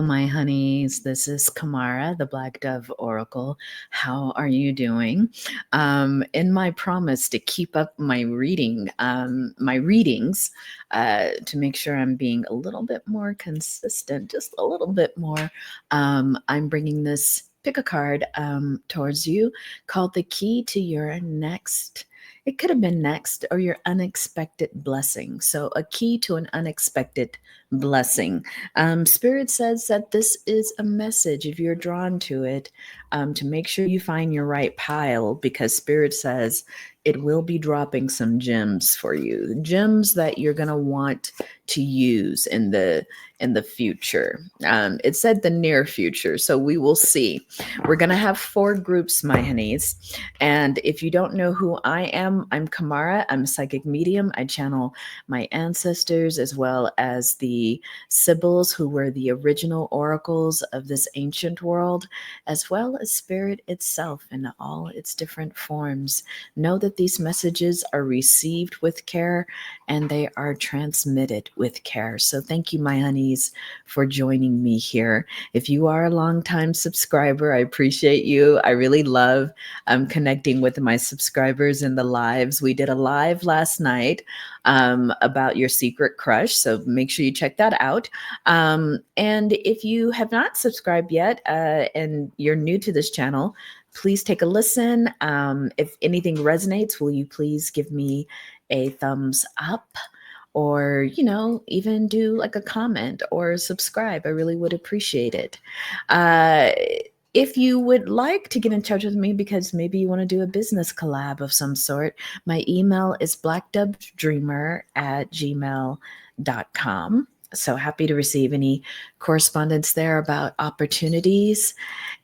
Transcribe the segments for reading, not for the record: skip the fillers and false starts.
Hello, my honeys. This is Kamara, the Black Dove Oracle. How are you doing? In my promise to keep up my my readings, to make sure I'm being a little bit more consistent, just a little bit more, I'm bringing this pick a card towards you called the key to your next. It could have been next or your unexpected blessing. So, a key to an unexpected blessing. Spirit says that this is a message, if you're drawn to it, to make sure you find your right pile, because Spirit says it will be dropping some gems for you, gems that you're going to want to use in the future. It said the near future, so we will see. We're going to have 4 groups, my honeys. And if you don't know who I am, I'm Kamara. I'm a psychic medium. I channel my ancestors as well as the Sibyls, who were the original oracles of this ancient world, as well as Spirit itself in all its different forms. Know that these messages are received with care and they are transmitted with care. So thank you, my honeys, for joining me here. If you are a longtime subscriber, I appreciate you. I really love connecting with my subscribers in the lives. We did a live last night about your secret crush, so make sure you check that out. And if you have not subscribed yet and you're new to this channel, please take a listen. If anything resonates, will you please give me a thumbs up? Or, even do like a comment or subscribe. I really would appreciate it. If you would like to get in touch with me because maybe you want to do a business collab of some sort, my email is blackdovedreamer@gmail.com. So happy to receive any correspondence there about opportunities.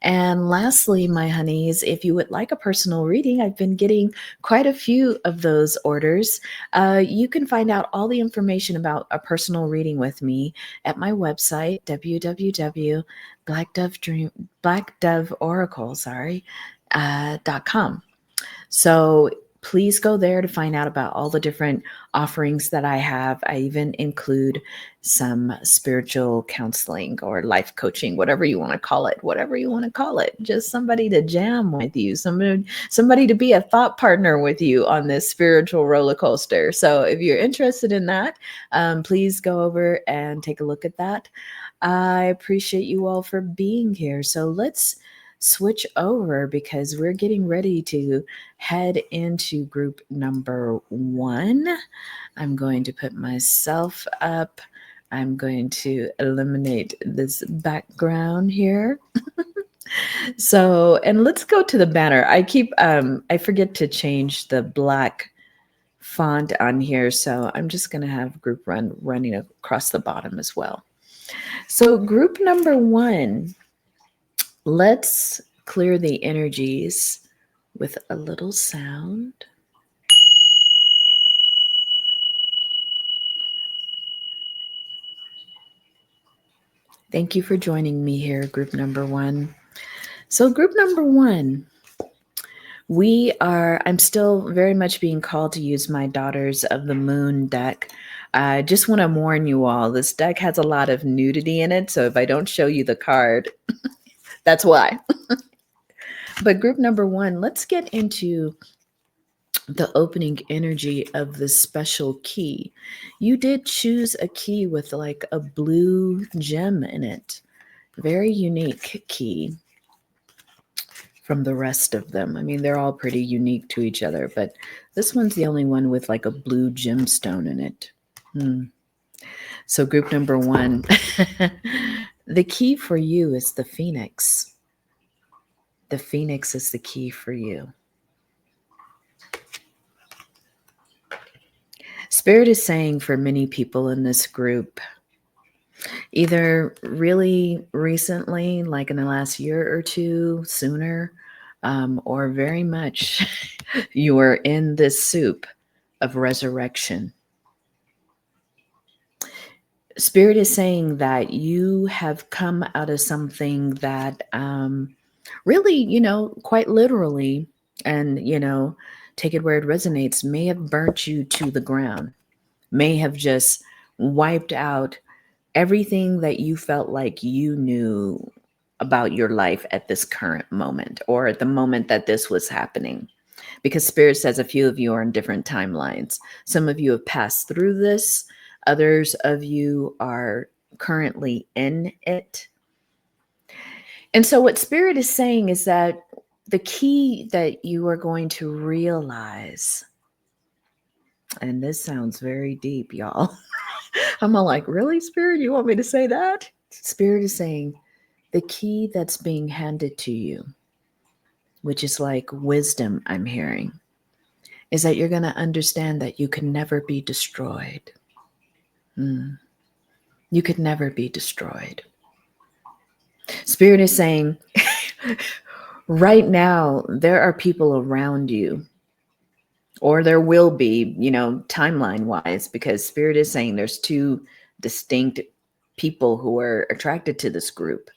And lastly, my honeys, if you would like a personal reading, I've been getting quite a few of those orders. You can find out all the information about a personal reading with me at my website, blackdoveoracle.com. So please go there to find out about all the different offerings that I have. I even include some spiritual counseling or life coaching, whatever you want to call it, just somebody to jam with you, somebody to be a thought partner with you on this spiritual roller coaster. So if you're interested in that, please go over and take a look at that. I appreciate you all for being here. So let's switch over because we're getting ready to head into group number 1. I'm going to put myself up. I'm going to eliminate this background here. So, and let's go to the banner. I forget to change the black font on here. So I'm just going to have group running across the bottom as well. So group number 1, let's clear the energies with a little sound. Thank you for joining me here, group number 1. So group number 1, I'm still very much being called to use my Daughters of the Moon deck. I just want to warn you all, this deck has a lot of nudity in it, so if I don't show you the card, that's why. But group number 1, let's get into the opening energy of this special key. You did choose a key with like a blue gem in it. Very unique key from the rest of them. I mean, they're all pretty unique to each other, but this one's the only one with like a blue gemstone in it. So group number 1, the key for you is the Phoenix. The Phoenix is the key for you. Spirit is saying for many people in this group, either really recently, like in the last year or 2, sooner, or very much you are in this soup of resurrection. Spirit is saying that you have come out of something that really, quite literally, and, take it where it resonates, may have burnt you to the ground, may have just wiped out everything that you felt like you knew about your life at this current moment, or at the moment that this was happening. Because Spirit says a few of you are in different timelines. Some of you have passed through this, others of you are currently in it. And so, what Spirit is saying is that the key that you are going to realize, and this sounds very deep, y'all. I'm all like, really, Spirit? You want me to say that? Spirit is saying the key that's being handed to you, which is like wisdom, I'm hearing, is that you're going to understand that you can never be destroyed. You could never be destroyed. Spirit is saying, right now, there are people around you, or there will be, timeline wise, because Spirit is saying there's two distinct people who are attracted to this group.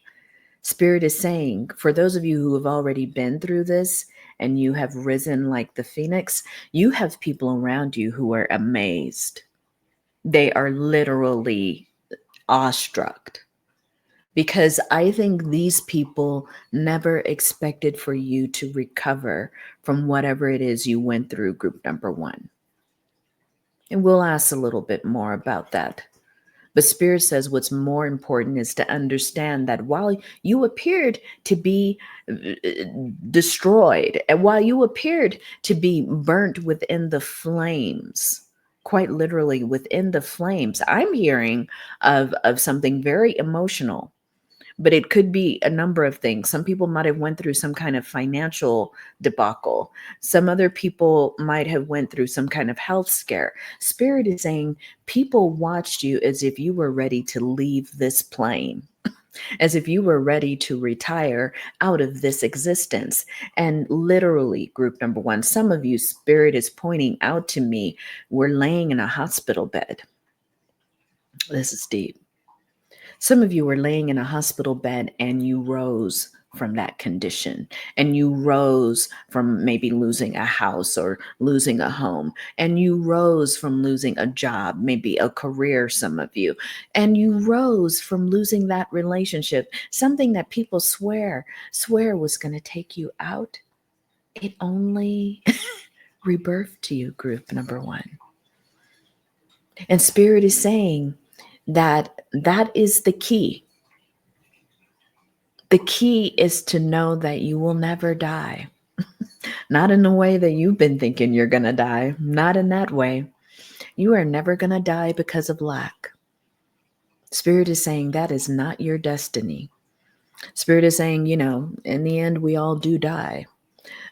Spirit is saying, for those of you who have already been through this and you have risen like the phoenix, you have people around you who are amazed. They are literally awestruck, because I think these people never expected for you to recover from whatever it is you went through, group number one. And we'll ask a little bit more about that. But Spirit says what's more important is to understand that while you appeared to be destroyed, and while you appeared to be burnt within the flames, quite literally within the flames, I'm hearing of something very emotional. But it could be a number of things. Some people might have went through some kind of financial debacle. Some other people might have went through some kind of health scare. Spirit is saying people watched you as if you were ready to leave this plane, as if you were ready to retire out of this existence. And literally, group number one, some of you, Spirit is pointing out to me, were laying in a hospital bed. This is deep. Some of you were laying in a hospital bed and you rose from that condition, and you rose from maybe losing a house or losing a home, and you rose from losing a job, maybe a career, some of you, and you rose from losing that relationship, something that people swear was going to take you out. It only rebirthed you, group number one. And Spirit is saying that is the key. The key is to know that you will never die. Not in the way that you've been thinking you're going to die. Not in that way. You are never going to die because of lack. Spirit is saying that is not your destiny. Spirit is saying, in the end, we all do die.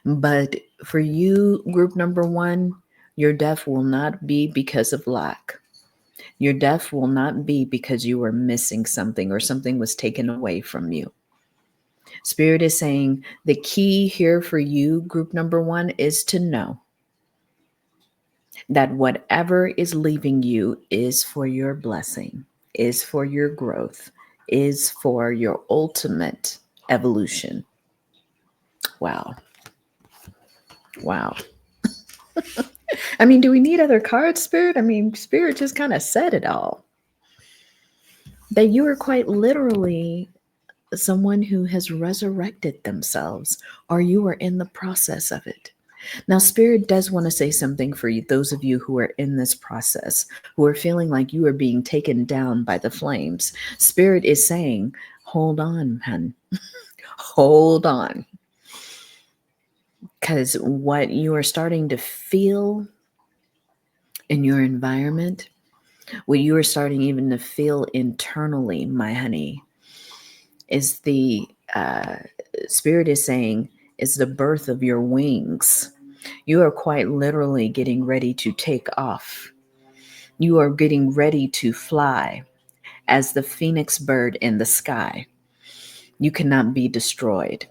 But for you, group number one, your death will not be because of lack. Your death will not be because you were missing something or something was taken away from you. Spirit is saying the key here for you, group number one, is to know that whatever is leaving you is for your blessing, is for your growth, is for your ultimate evolution. Wow. Wow. I mean, do we need other cards, Spirit? I mean, Spirit just kind of said it all. That you are quite literally someone who has resurrected themselves, or you are in the process of it. Now, Spirit does want to say something for you, those of you who are in this process, who are feeling like you are being taken down by the flames. Spirit is saying, hold on, hun. Hold on. Because what you are starting to feel in your environment, what you are starting even to feel internally, my honey, is the Spirit is saying, is the birth of your wings. You are quite literally getting ready to take off. You are getting ready to fly as the phoenix bird in the sky. You cannot be destroyed.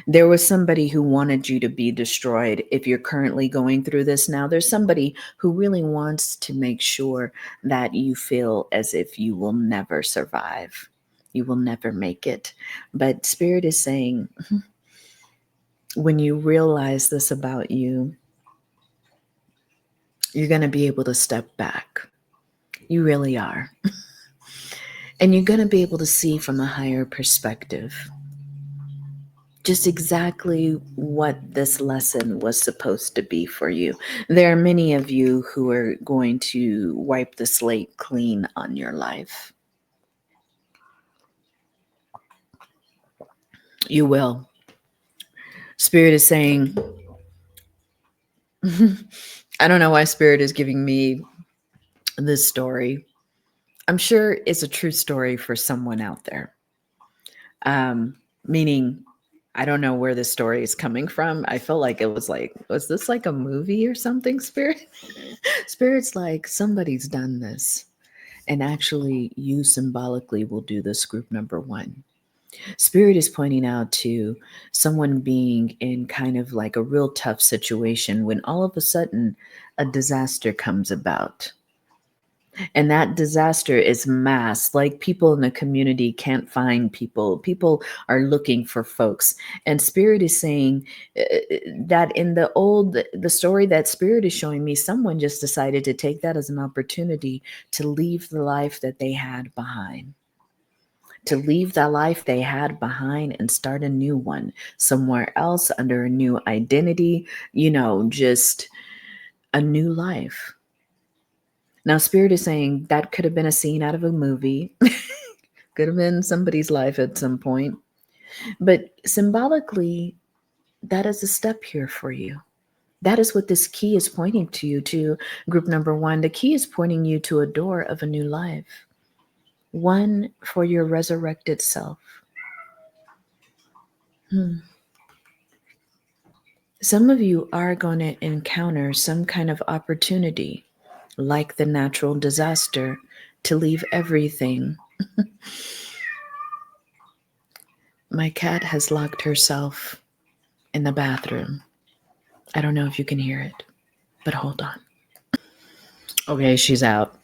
There was somebody who wanted you to be destroyed. If you're currently going through this now, there's somebody who really wants to make sure that you feel as if you will never survive. You will never make it. But Spirit is saying, when you realize this about you, you're going to be able to step back. You really are. And you're going to be able to see from a higher perspective just exactly what this lesson was supposed to be for you. There are many of you who are going to wipe the slate clean on your life. You will. Spirit is saying, I don't know why Spirit is giving me this story. I'm sure it's a true story for someone out there. Meaning, I don't know where this story is coming from. I felt like it was like, was this like a movie or something, Spirit? Spirit's like, somebody's done this. And actually, you symbolically will do this, group number one. Spirit is pointing out to someone being in kind of like a real tough situation when all of a sudden a disaster comes about. And that disaster is mass. Like people in the community can't find people. People are looking for folks. And Spirit is saying that in the story that Spirit is showing me, someone just decided to take that as an opportunity to leave the life that they had behind. To leave the life they had behind and start a new one somewhere else under a new identity, just a new life. Now, Spirit is saying that could have been a scene out of a movie, could have been somebody's life at some point. But symbolically, that is a step here for you. That is what this key is pointing to you, to group number one. The key is pointing you to a door of a new life, one for your resurrected self. Some of you are going to encounter some kind of opportunity, like the natural disaster, to leave everything. My cat has locked herself in the bathroom. I don't know if you can hear it, but hold on. Okay, she's out.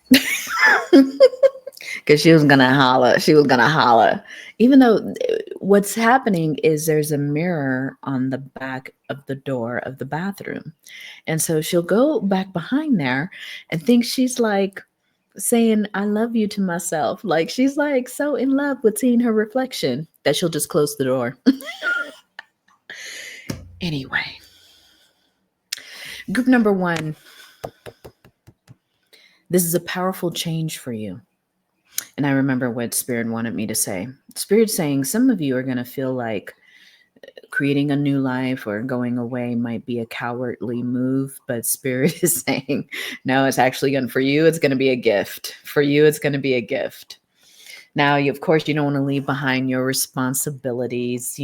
Because she was going to holler. She was going to holler. Even though what's happening is there's a mirror on the back of the door of the bathroom. And so she'll go back behind there and think she's like saying, I love you to myself. Like she's like so in love with seeing her reflection that she'll just close the door. Anyway, group number one, this is a powerful change for you. And I remember what Spirit wanted me to say. Spirit saying some of you are going to feel like creating a new life or going away might be a cowardly move, but Spirit is saying, no, it's actually going for you. It's going to be a gift. For you, it's going to be a gift. Now, of course, you don't want to leave behind your responsibilities,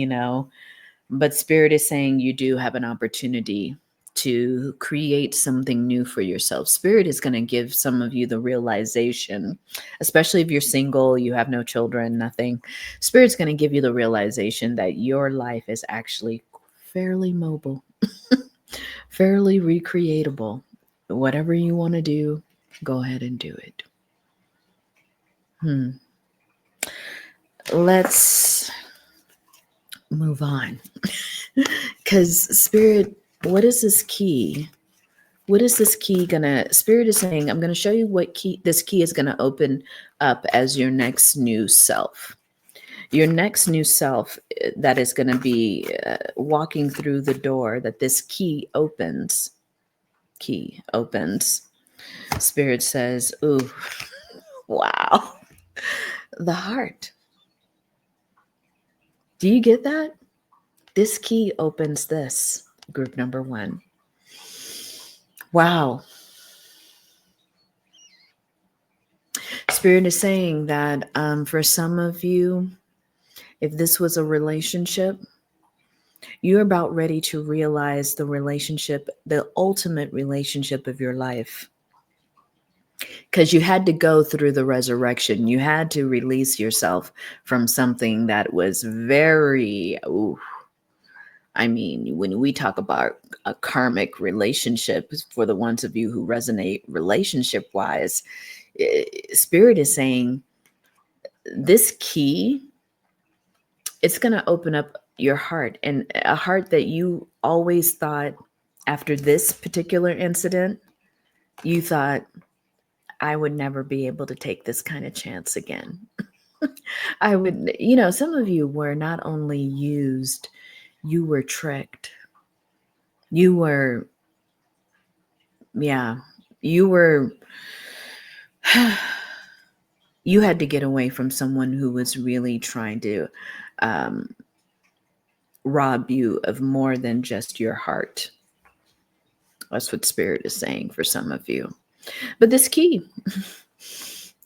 but Spirit is saying you do have an opportunity to create something new for yourself. Spirit is going to give some of you the realization, especially if you're single, you have no children, nothing. Spirit's going to give you the realization that your life is actually fairly mobile, fairly recreatable. Whatever you want to do, go ahead and do it. Let's move on. Because Spirit, what is this key? What is this key gonna? Spirit is saying, I'm gonna show you what key this key is gonna open up as your next new self. Your next new self that is gonna be walking through the door that this key opens. Key opens. Spirit says, ooh, wow. The heart. Do you get that? This key opens this, group number one. Wow. Spirit is saying that for some of you, if this was a relationship, you're about ready to realize the relationship, the ultimate relationship of your life. Because you had to go through the resurrection. You had to release yourself from something that was very, when we talk about a karmic relationship, for the ones of you who resonate relationship wise, Spirit is saying this key, it's going to open up your heart, and a heart that you always thought after this particular incident, you thought, I would never be able to take this kind of chance again. I would, some of you were not only used, you were tricked. You were, yeah, you were, you had to get away from someone who was really trying to um, rob you of more than just your heart. That's what Spirit is saying for some of you. But this key,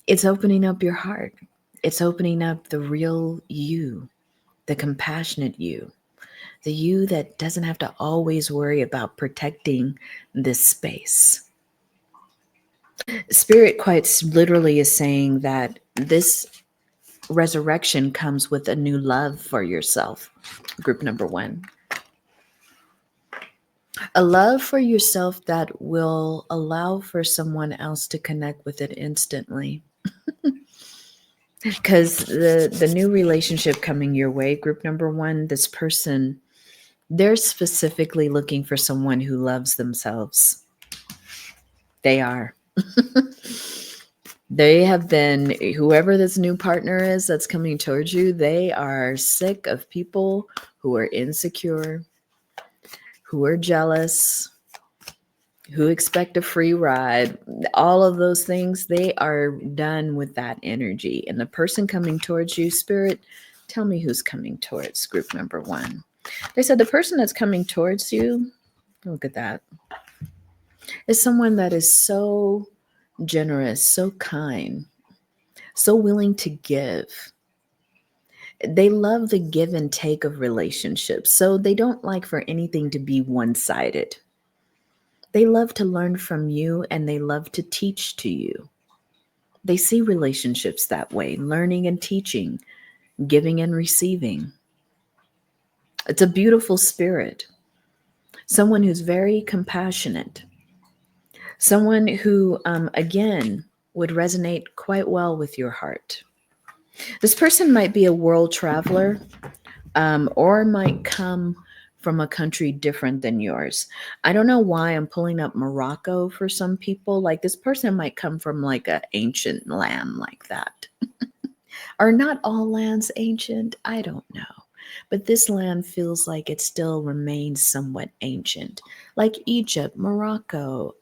it's opening up your heart. It's opening up the real you, the compassionate you, the you that doesn't have to always worry about protecting this space. Spirit quite literally is saying that this resurrection comes with a new love for yourself. Group number 1. A love for yourself that will allow for someone else to connect with it instantly. Because the new relationship coming your way, group number 1, this person, they're specifically looking for someone who loves themselves. They are. They have been, whoever this new partner is that's coming towards you, they are sick of people who are insecure, who are jealous, who expect a free ride. All of those things, they are done with that energy. And the person coming towards you, Spirit, tell me who's coming towards group number 1. They said the person that's coming towards you, look at that, is someone that is so generous, so kind, so willing to give. They love the give and take of relationships, so they don't like for anything to be one-sided. They love to learn from you and they love to teach to you. They see relationships that way, learning and teaching, giving and receiving. It's a beautiful spirit. Someone who's very compassionate. Someone who, again, would resonate quite well with your heart. This person might be a world traveler, or might come from a country different than yours. I don't know why I'm pulling up Morocco for some people. Like this person might come from like an ancient land like that. Are not all lands ancient? I don't know. But this land feels like it still remains somewhat ancient. Like Egypt, Morocco,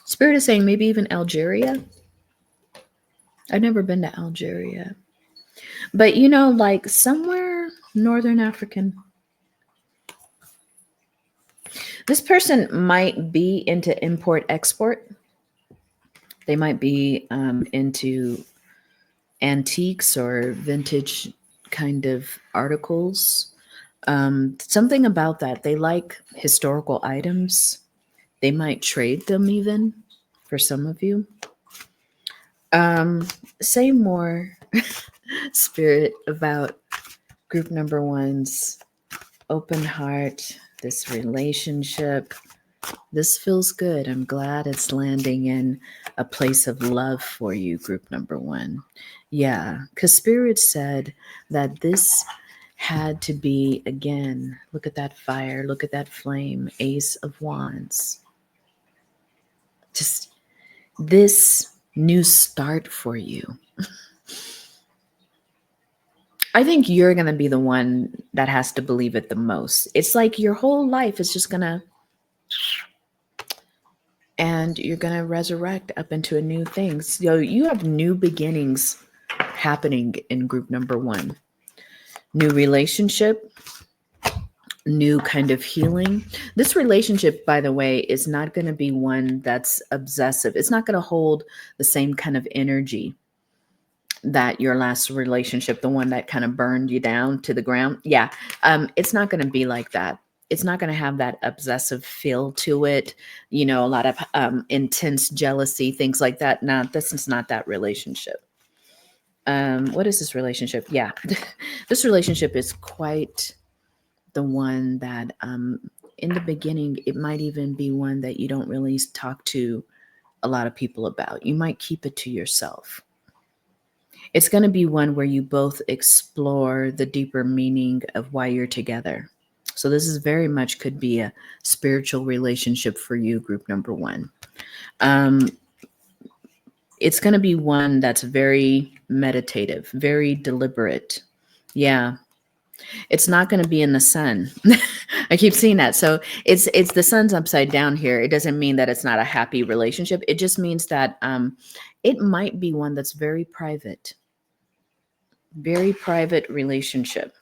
Spirit is saying maybe even Algeria. I've never been to Algeria. But like somewhere Northern African. This person might be into import export. They might be into antiques or vintage kind of articles. Something about that. They like historical items. They might trade them even for some of you. Say more, Spirit, about group number 1's open heart, this relationship. This feels good. I'm glad it's landing in a place of love for you, group number 1. Yeah, because Spirit said that this had to be, again, look at that fire, look at that flame, Ace of Wands. Just this new start for you. I think you're going to be the one that has to believe it the most. It's like your whole life is just going to, and you're going to resurrect up into a new thing. So you have new beginnings happening in group number 1. New relationship, new kind of healing. This relationship, by the way, is not going to be one that's obsessive. It's not going to hold the same kind of energy that your last relationship, the one that kind of burned you down to the ground. Yeah. It's not going to be like that. It's not going to have that obsessive feel to it. A lot of intense jealousy, things like that. No, this is not that relationship. What is this relationship? Yeah. This relationship is quite the one that in the beginning, it might even be one that you don't really talk to a lot of people about. You might keep it to yourself. It's going to be one where you both explore the deeper meaning of why you're together. So this is very much could be a spiritual relationship for you, group number 1. It's going to be one that's very meditative, very deliberate. Yeah. It's not going to be in the sun. I keep seeing that. So it's the sun's upside down here. It doesn't mean that it's not a happy relationship. It just means that it might be one that's very private relationship.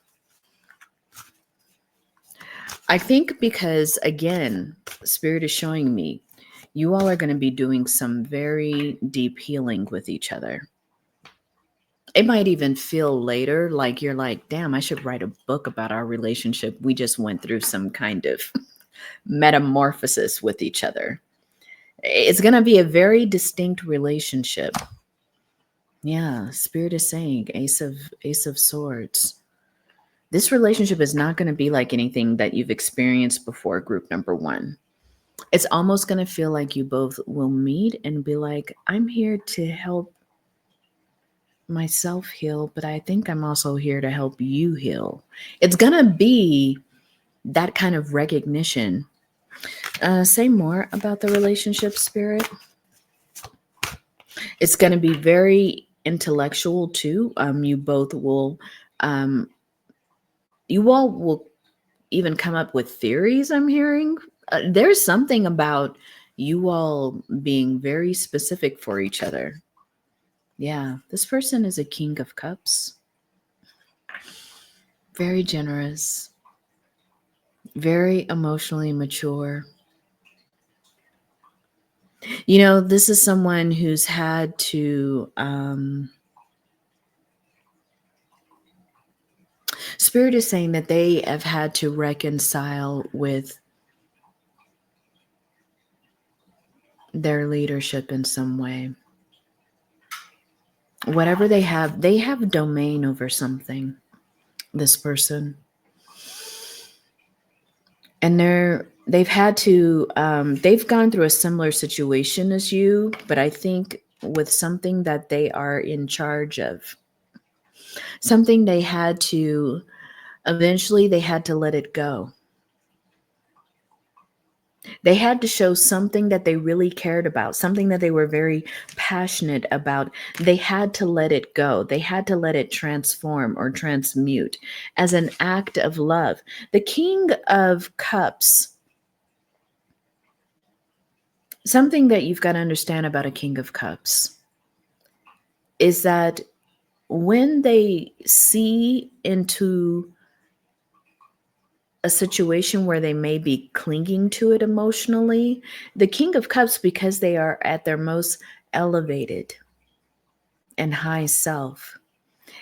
I think because again, Spirit is showing me you all are going to be doing some very deep healing with each other. It might even feel later like you're like, damn, I should write a book about our relationship. We just went through some kind of metamorphosis with each other. It's going to be a very distinct relationship. Yeah, Spirit is saying Ace of Swords. This relationship is not going to be like anything that you've experienced before, group number one. It's almost going to feel like you both will meet and be like, I'm here to help myself heal, but I think I'm also here to help you heal. It's going to be that kind of recognition. Say more about the relationship, Spirit. It's going to be very intellectual too. You both will, you all will even come up with theories. I'm hearing there's something about you all being very specific for each other. Yeah, this person is a King of Cups. Very generous, very emotionally mature. You know, this is someone who's had to, Spirit is saying that they have had to reconcile with their leadership in some way. Whatever they have domain over something, this person. And they've had to, they've gone through a similar situation as you, but I think with something that they are in charge of, something they had to, eventually they had to let it go. They had to show something that they really cared about, something that they were very passionate about. They had to let it go. They had to let it transform or transmute as an act of love. The King of Cups, something that you've got to understand about a King of Cups is that when they see into a situation where they may be clinging to it emotionally, the King of Cups, because they are at their most elevated and high self,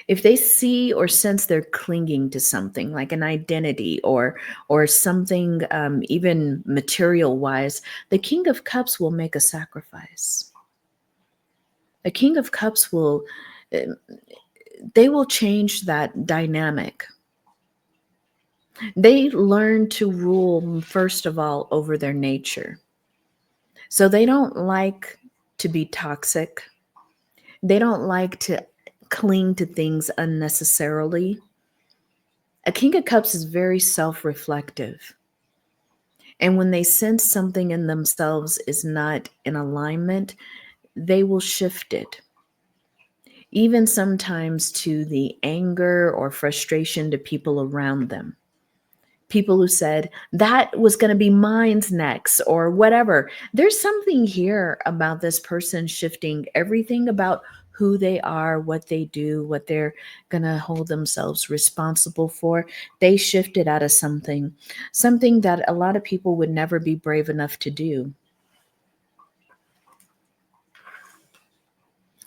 if they see or sense they're clinging to something like an identity or something even material wise, the King of Cups will make a sacrifice. The King of Cups will, they will change that dynamic. They learn to rule, first of all, over their nature. So they don't like to be toxic. They don't like to cling to things unnecessarily. A King of Cups is very self-reflective. And when they sense something in themselves is not in alignment, they will shift it. Even sometimes to the anger or frustration to people around them. People who said that was going to be mine's next or whatever. There's something here about this person shifting everything about who they are, what they do, what they're going to hold themselves responsible for. They shifted out of something that a lot of people would never be brave enough to do.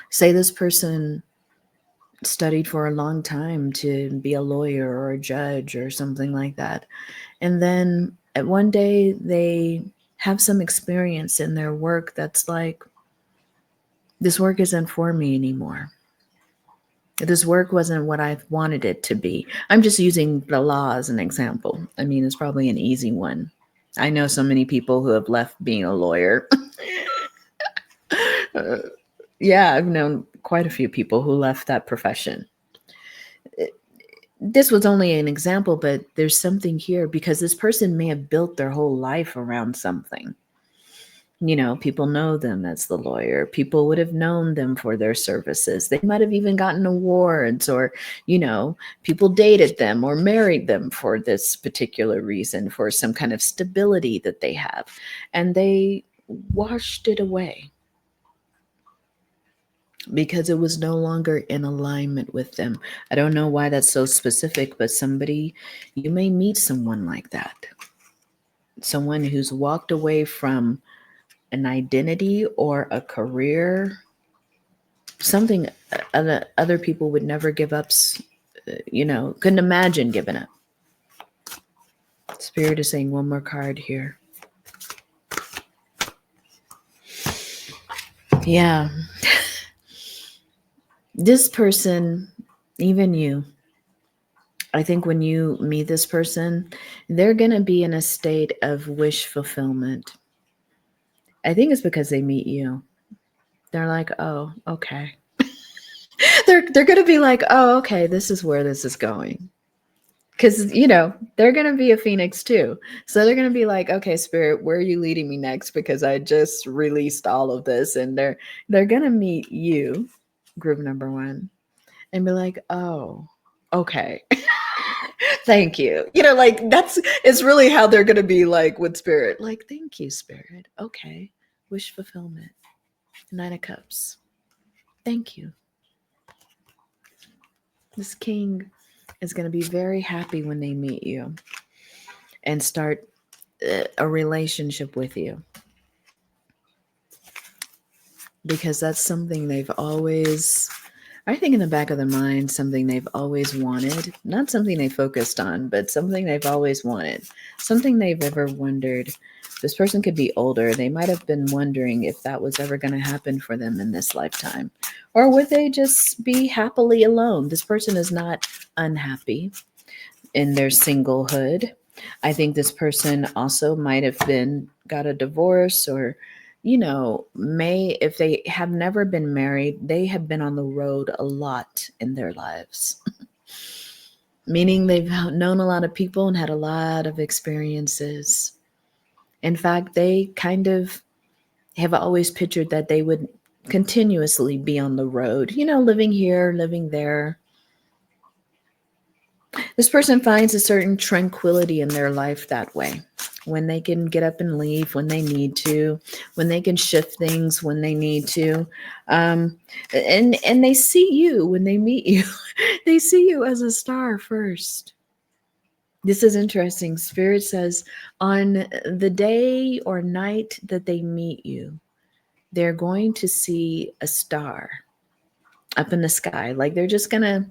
Say this person studied for a long time to be a lawyer or a judge or something like that. And then at one day they have some experience in their work that's like, this work isn't for me anymore. This work wasn't what I wanted it to be. I'm just using the law as an example. I mean, it's probably an easy one. I know so many people who have left being a lawyer. Yeah, I've known quite a few people who left that profession. This was only an example, but there's something here because this person may have built their whole life around something. People know them as the lawyer. People would have known them for their services. They might have even gotten awards, or, people dated them or married them for this particular reason, for some kind of stability that they have. And they washed it away because it was no longer in alignment with them. I don't know why that's so specific, but you may meet someone like that. Someone who's walked away from an identity or a career, something other people would never give up, couldn't imagine giving up. Spirit is saying one more card here. Yeah. This person, even you, I think when you meet this person, they're going to be in a state of wish fulfillment. I think it's because they meet you. They're like, oh, okay. they're going to be like, oh, okay, this is where this is going. Because, they're going to be a phoenix too. So they're going to be like, okay, Spirit, where are you leading me next? Because I just released all of this. And they're going to meet you, group number 1, and be like, oh, okay. Thank you. It's really how they're going to be like with Spirit. Like, thank you, Spirit. Okay. Wish fulfillment. 9 of Cups. Thank you. This king is going to be very happy when they meet you and start a relationship with you, because that's something they've always, I think in the back of their mind, something they've always wanted, not something they focused on, but something they've always wanted, something they've ever wondered. This person could be older. They might have been wondering if that was ever going to happen for them in this lifetime, or would they just be happily alone? This person is not unhappy in their singlehood. I think this person also might have got a divorce, or, if they have never been married, they have been on the road a lot in their lives. Meaning they've known a lot of people and had a lot of experiences. In fact, they kind of have always pictured that they would continuously be on the road, living here, living there. This person finds a certain tranquility in their life that way, when they can get up and leave when they need to, when they can shift things when they need to. And they see you when they meet you. They see you as a star first. This is interesting. Spirit says on the day or night that they meet you, they're going to see a star up in the sky. Like they're just going to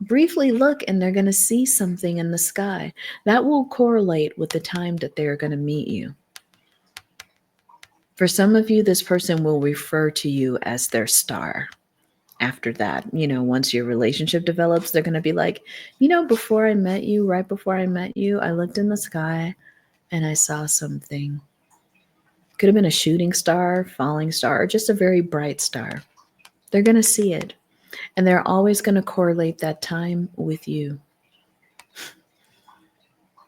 briefly look and they're going to see something in the sky that will correlate with the time that they're going to meet you. For some of you, this person will refer to you as their star. After that, once your relationship develops, they're going to be like, before I met you, right before I met you, I looked in the sky and I saw something. Could have been a shooting star, falling star, or just a very bright star. They're going to see it. And they're always going to correlate that time with you.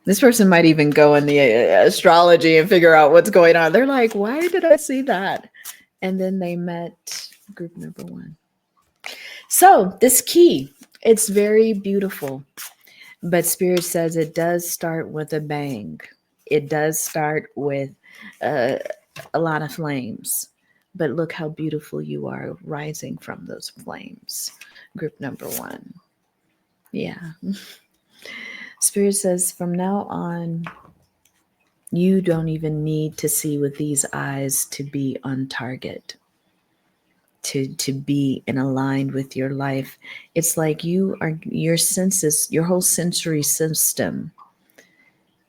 This person might even go in the astrology and figure out what's going on. They're like, why did I see that? And then they met group number 1. So this key, it's very beautiful. But Spirit says it does start with a bang. It does start with a lot of flames. But look how beautiful you are rising from those flames. Group number 1. Yeah. Spirit says from now on, you don't even need to see with these eyes to be on target, to be in aligned with your life. It's like your senses, your whole sensory system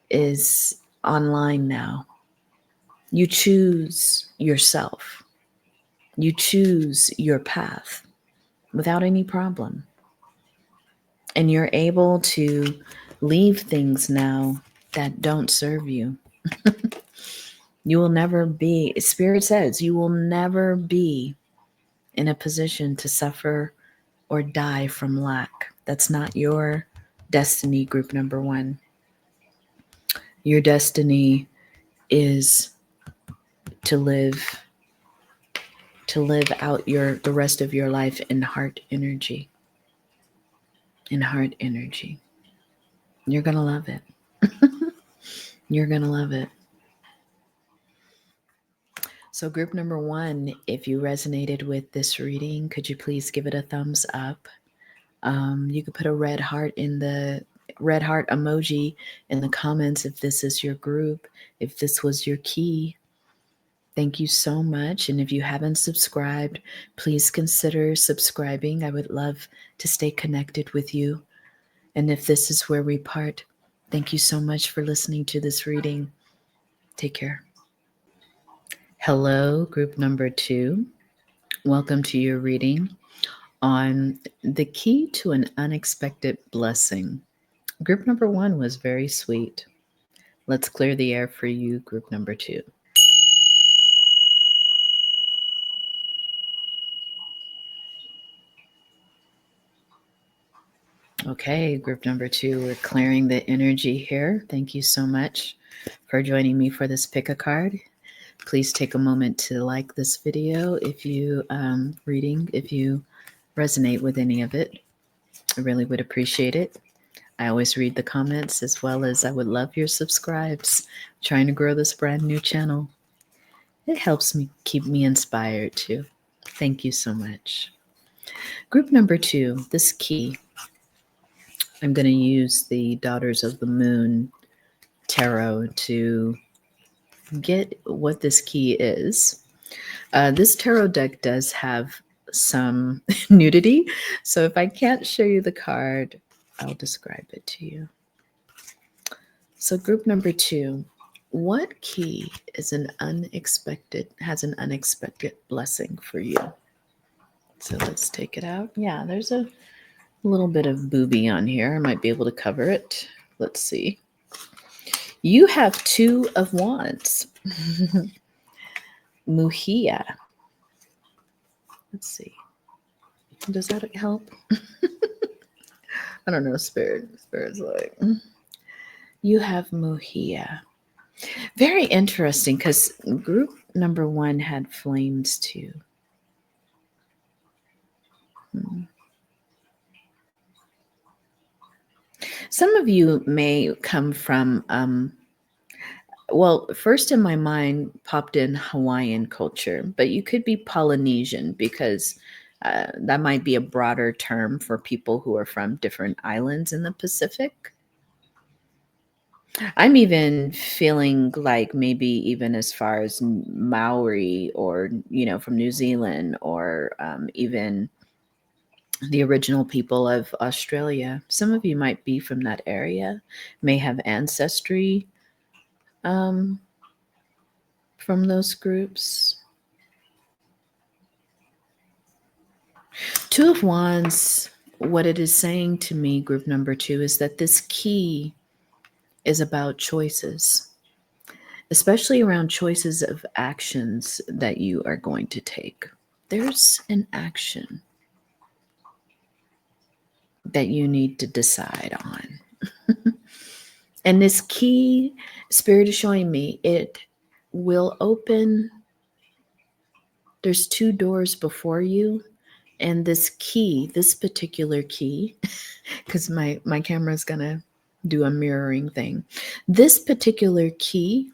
is online now. You choose yourself. You choose your path without any problem. And you're able to leave things now that don't serve you. You will never be, Spirit says, you will never be in a position to suffer or die from lack. That's not your destiny, group number 1. Your destiny is to live out the rest of your life in heart energy. In heart energy. You're going to love it. You're going to love it. So group number 1, if you resonated with this reading, could you please give it a thumbs up? You could put a red heart emoji in the comments if this is your group, if this was your key. Thank you so much. And if you haven't subscribed, please consider subscribing. I would love to stay connected with you. And if this is where we part, thank you so much for listening to this reading. Take care. Hello, group number 2. Welcome to your reading on the key to an unexpected blessing. Group number 1 was very sweet. Let's clear the air for you, group number 2. Okay, group number 2, we're clearing the energy here. Thank you so much for joining me for this pick a card. Please take a moment to like this video if you if you resonate with any of it. I really would appreciate it. I always read the comments, as well as I would love your subscribes. I'm trying to grow this brand new channel. It helps me keep me inspired too. Thank you so much. Group number 2, this key. I'm going to use the Daughters of the Moon tarot to get what this key is. This tarot deck does have some nudity, so if I can't show you the card, I'll describe it to you. So group number 2, what key has an unexpected blessing for you? So let's take it out. Yeah, there's a little bit of booby on here. I might be able to cover it. Let's see. You have 2 of Wands. Muhia. Let's see. Does that help? I don't know, Spirit's like, you have Muhia. Very interesting, because group number 1 had flames too. Some of you may come from, well, first in my mind popped in Hawaiian culture, but you could be Polynesian, because that might be a broader term for people who are from different islands in the Pacific. I'm even feeling like maybe even as far as Maori, or, from New Zealand, or even the original people of Australia. Some of you might be from that area, may have ancestry from those groups. 2 of Wands, what it is saying to me, group number 2, is that this key is about choices, especially around choices of actions that you are going to take. There's an action that you need to decide on. And this key, Spirit is showing me, it will open. There's 2 doors before you. And this key, this particular key, because my camera is going to do a mirroring thing. This particular key,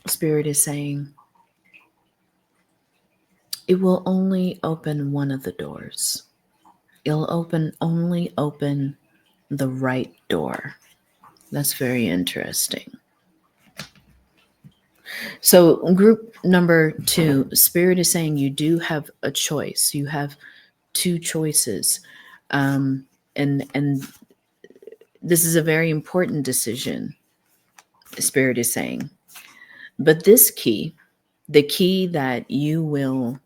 Spirit is saying, it will only open one of the doors. It'll only open the right door. That's very interesting. So group number 2, Spirit is saying you do have a choice. You have 2 choices. And this is a very important decision, Spirit is saying. But this key, the key that you will,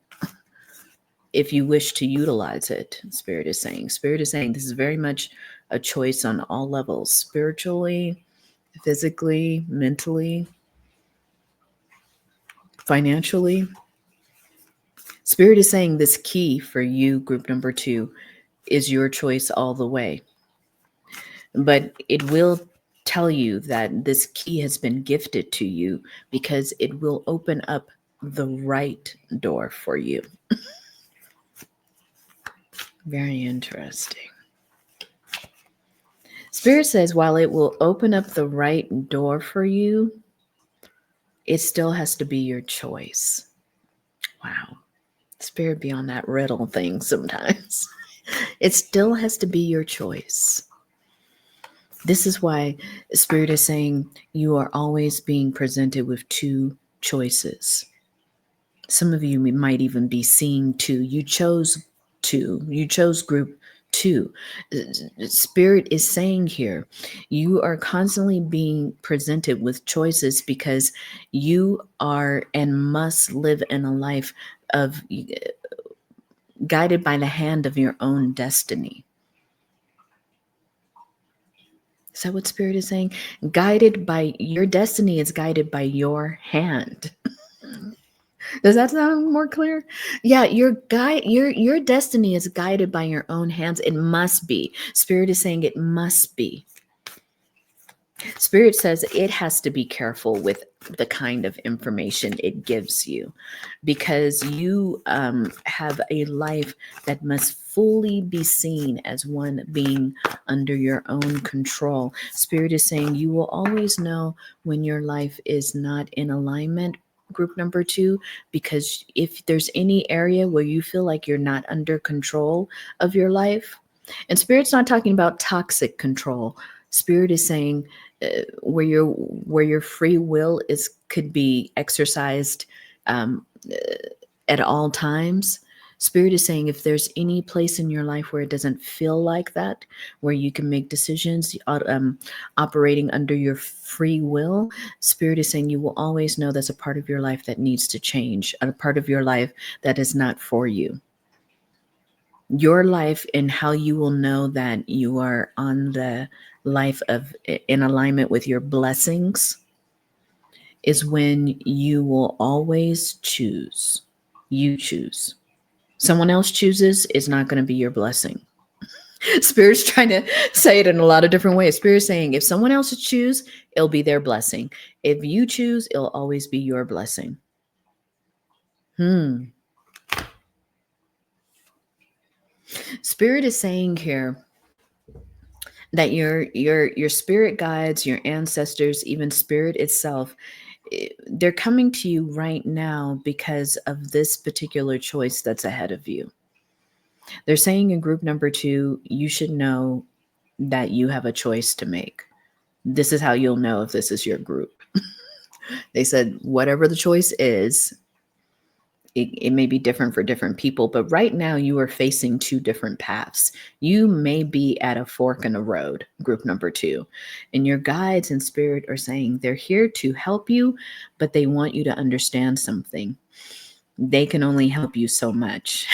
if you wish to utilize it, Spirit is saying this is very much a choice on all levels, spiritually, physically, mentally, financially. Spirit is saying this key for you, group number 2, is your choice all the way. But it will tell you that this key has been gifted to you because it will open up the right door for you. Very interesting. Spirit says while it will open up the right door for you, it still has to be your choice. Wow. Spirit be on that riddle thing sometimes. It still has to be your choice. This is why Spirit is saying you are always being presented with two choices. Some of you might even be seeing two. You chose two. You chose group two. Spirit is saying here, you are constantly being presented with choices because you are and must live in a life of guided by the hand of your own destiny. Is that what Spirit is saying? Guided by your destiny is guided by your hand. Does that sound more clear? Yeah, your destiny is guided by your own hands. It must be. Spirit is saying it must be. Spirit says it has to be careful with the kind of information it gives you because you have a life that must fully be seen as one being under your own control. Spirit is saying you will always know when your life is not in alignment, group number 2, because if there's any area where you feel like you're not under control of your life, and Spirit's not talking about toxic control. Spirit is saying where your free will could be exercised at all times. Spirit is saying if there's any place in your life where it doesn't feel like that, where you can make decisions operating under your free will, Spirit is saying you will always know there's a part of your life that needs to change, a part of your life that is not for you. Your life and how you will know that you are on the life of in alignment with your blessings is when you will always choose. You choose. Someone else chooses is not going to be your blessing. Spirit's trying to say it in a lot of different ways. Spirit's saying if someone else chooses, it'll be their blessing. If you choose, it'll always be your blessing. Spirit is saying here that your spirit guides, your ancestors, even Spirit itself, they're coming to you right now because of this particular choice that's ahead of you. They're saying in group number 2, you should know that you have a choice to make. This is how you'll know if this is your group. They said whatever the choice is, it may be different for different people, but right now you are facing two different paths. You may be at a fork in the road, group number 2, and your guides and Spirit are saying they're here to help you, but they want you to understand something. They can only help you so much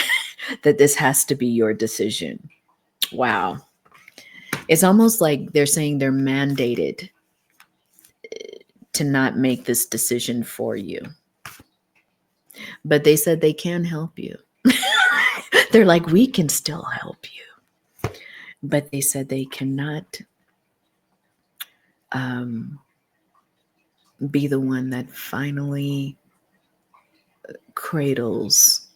that this has to be your decision. Wow. It's almost like they're saying they're mandated to not make this decision for you. But they said they can help you. They're like, we can still help you. But they said they cannot be the one that finally cradles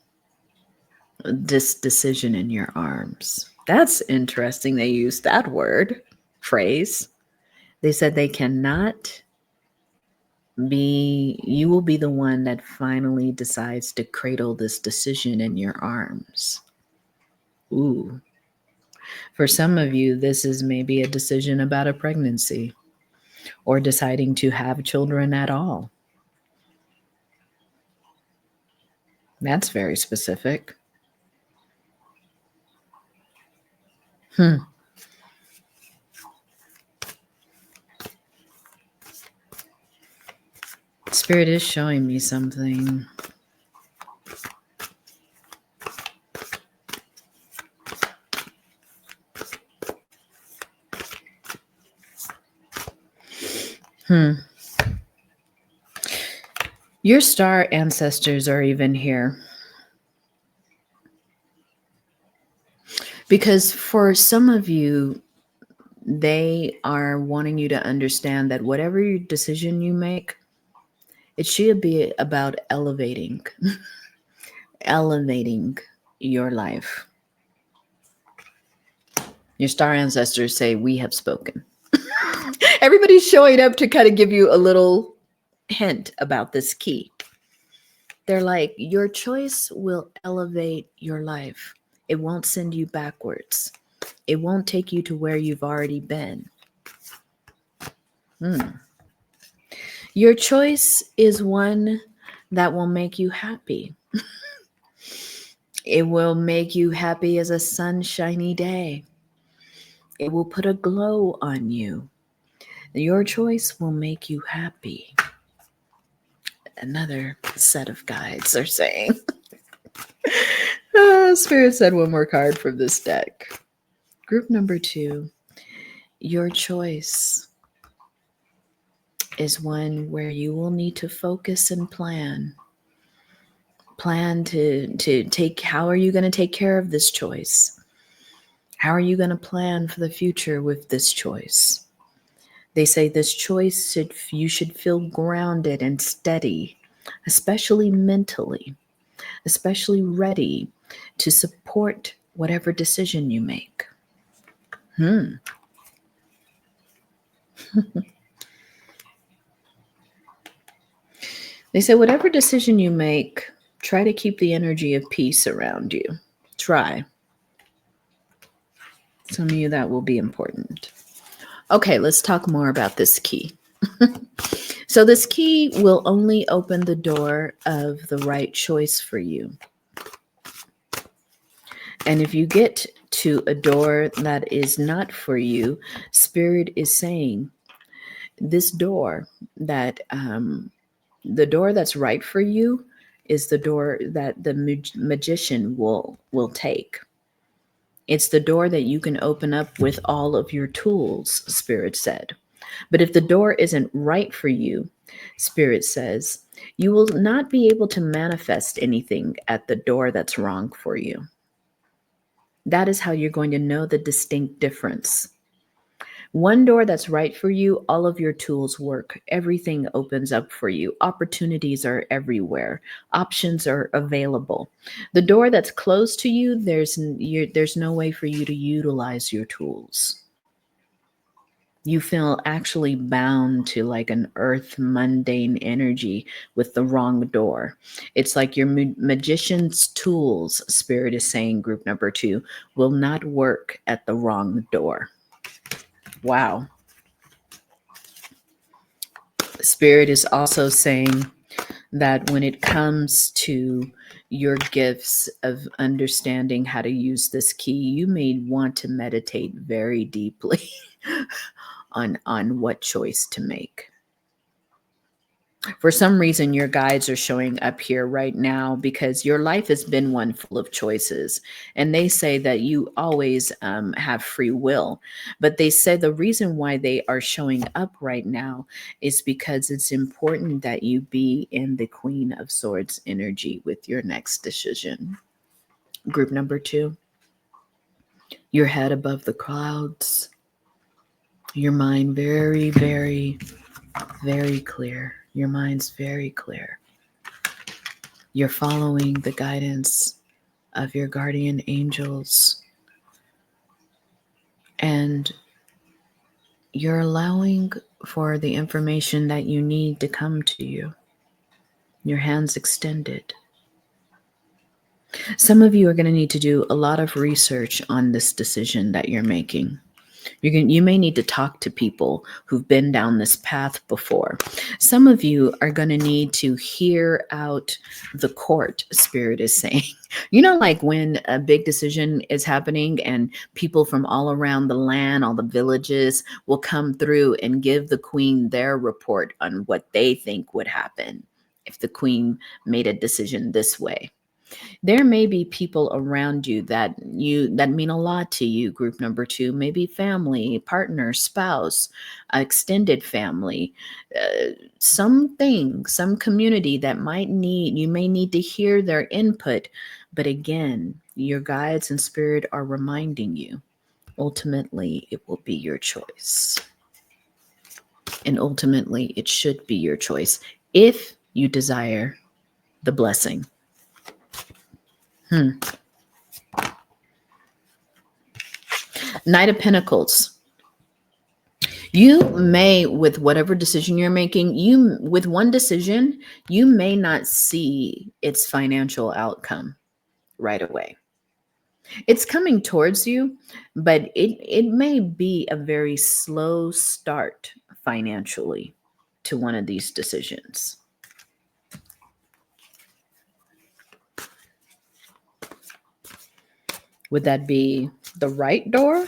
this decision in your arms. That's interesting. They used that phrase. They said they cannot you will be the one that finally decides to cradle this decision in your arms. Ooh. For some of you, this is maybe a decision about a pregnancy or deciding to have children at all. That's very specific. Spirit is showing me something. Your star ancestors are even here. Because for some of you, They are wanting you to understand that whatever decision you make, it should be about elevating, elevating your life. Your star ancestors say, "We have spoken." Everybody's showing up to kind of give you a little hint about this key. They're like, your choice will elevate your life. It won't send you backwards. It won't take you to where you've already been. Your choice is one that will make you happy. It will make you happy as a sunshiny day. It will put a glow on you. Your choice will make you happy. Another set of guides are saying. Spirit said one more card from this deck. Group number 2. Your choice is one where you will need to focus and plan. Plan to take, how are you going to take care of this choice? How are you going to plan for the future with this choice? They say this choice you should feel grounded and steady, especially mentally, especially ready to support whatever decision you make. They say whatever decision you make, try to keep the energy of peace around you. Try. Some of you, that will be important. Okay, let's talk more about this key. So this key will only open the door of the right choice for you. And if you get to a door that is not for you, Spirit is saying this door that the door that's right for you is the door that the magician will take. It's the door that you can open up with all of your tools, Spirit said. But if the door isn't right for you, Spirit says, you will not be able to manifest anything at the door that's wrong for you. That is how you're going to know the distinct difference. One door that's right for you, all of your tools work. Everything opens up for you. Opportunities are everywhere. Options are available. The door that's closed to you, there's no way for you to utilize your tools. You feel actually bound to like an earth mundane energy with the wrong door. It's like your magician's tools, Spirit is saying, group number 2, will not work at the wrong door. Wow. Spirit is also saying that when it comes to your gifts of understanding how to use this key, you may want to meditate very deeply on what choice to make. For some reason, your guides are showing up here right now because your life has been one full of choices. And they say that you always have free will. But they say the reason why they are showing up right now is because it's important that you be in the Queen of Swords energy with your next decision. Group number 2, your head above the clouds, your mind very, very, very clear. Your mind's very clear. You're following the guidance of your guardian angels. And you're allowing for the information that you need to come to you. Your hands extended. Some of you are going to need to do a lot of research on this decision that you're making. You may need to talk to people who've been down this path before. Some of you are going to need to hear out the court, Spirit is saying. You know, like when a big decision is happening and people from all around the land, all the villages will come through and give the queen their report on what they think would happen if the queen made a decision this way. There may be people around you that mean a lot to you, group number 2, maybe family, partner, spouse, extended family, some community that you may need to hear their input. But again, your guides and Spirit are reminding you, ultimately it will be your choice. And ultimately it should be your choice if you desire the blessing. Knight of Pentacles. You may, with whatever decision you're making, with one decision, you may not see its financial outcome right away. It's coming towards you, but it may be a very slow start financially to one of these decisions. Would that be the right door?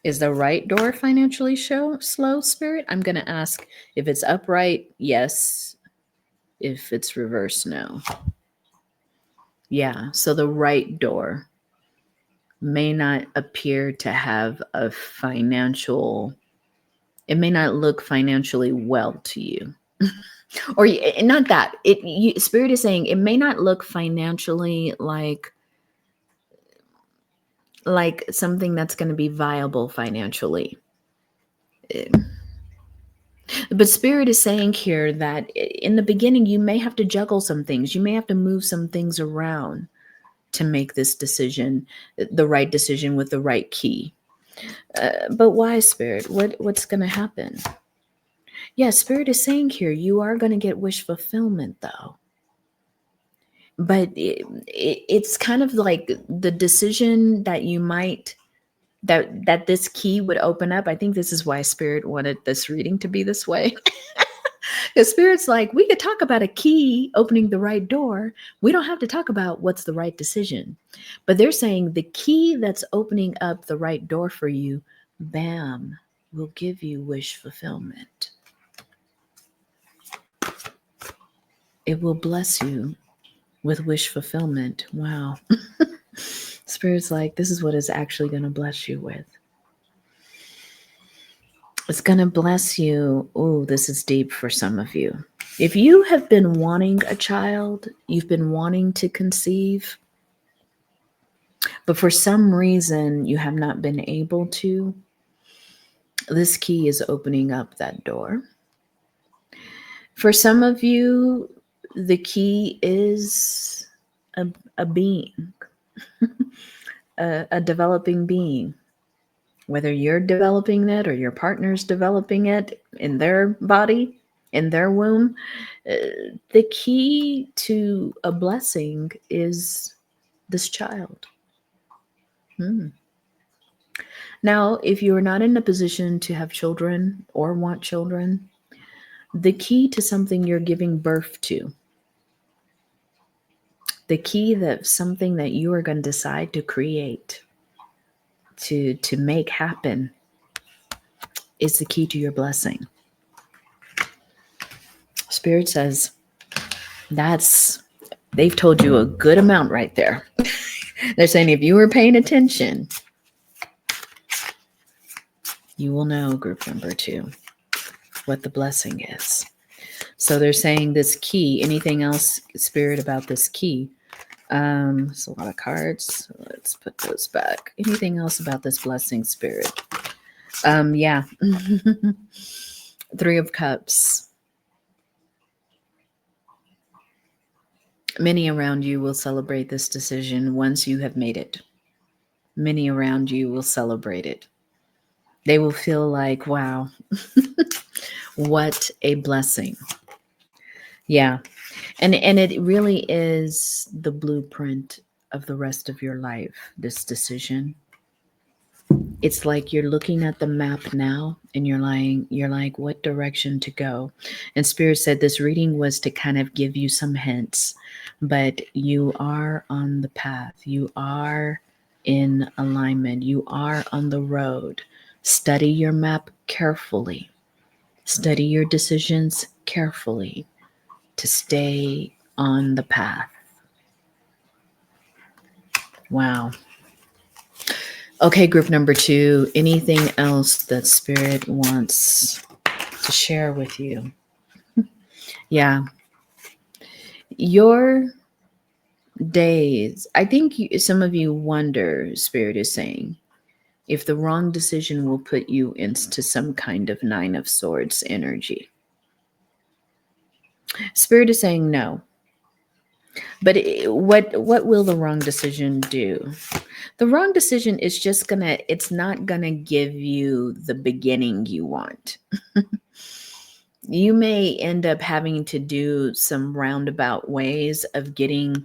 Is the right door financially slow, Spirit? I'm going to ask if it's upright, yes. If it's reversed, no. Yeah, so the right door may not appear to have a financial, it may not look financially well to you. Or not that. Spirit is saying it may not look financially like something that's going to be viable financially. But Spirit is saying here that in the beginning, you may have to juggle some things. You may have to move some things around to make this decision, the right decision with the right key. But why, Spirit? What's going to happen? Yeah, Spirit is saying here, you are going to get wish fulfillment, though. But it's kind of like the decision that you might, that this key would open up. I think this is why Spirit wanted this reading to be this way. Because Spirit's like, we could talk about a key opening the right door. We don't have to talk about what's the right decision. But they're saying the key that's opening up the right door for you, bam, will give you wish fulfillment. It will bless you with wish fulfillment. Wow. Spirit's like, this is what it's actually going to bless you with. It's going to bless you. Oh, this is deep for some of you. If you have been wanting a child, you've been wanting to conceive, but for some reason you have not been able to, this key is opening up that door. For some of you, the key is a being, a developing being. Whether you're developing it or your partner's developing it in their body, in their womb, the key to a blessing is this child. Now, if you're not in a position to have children or want children, the key to something you're giving birth to, the key that something that you are going to decide to create, to make happen, is the key to your blessing. Spirit says they've told you a good amount right there. They're saying if you were paying attention, you will know, group number 2, what the blessing is. So they're saying this key, anything else, Spirit, about this key? It's a lot of cards. Let's put those back. Anything else about this blessing, Spirit? Yeah. 3 of Cups. Many around you will celebrate this decision once you have made it. Many around you will celebrate it. They will feel like, wow, what a blessing. Yeah. And it really is the blueprint of the rest of your life, this decision. It's like you're looking at the map now and you're like, what direction to go? And Spirit said this reading was to kind of give you some hints, but you are on the path. You are in alignment. You are on the road. Study your map carefully. Study your decisions carefully to stay on the path. Wow. Okay, group number 2, anything else that Spirit wants to share with you? Yeah. Your days, I think some of you wonder, Spirit is saying, if the wrong decision will put you into some kind of Nine of Swords energy. Spirit is saying no. But what will the wrong decision do? The wrong decision is just it's not gonna give you the beginning you want. You may end up having to do some roundabout ways of getting.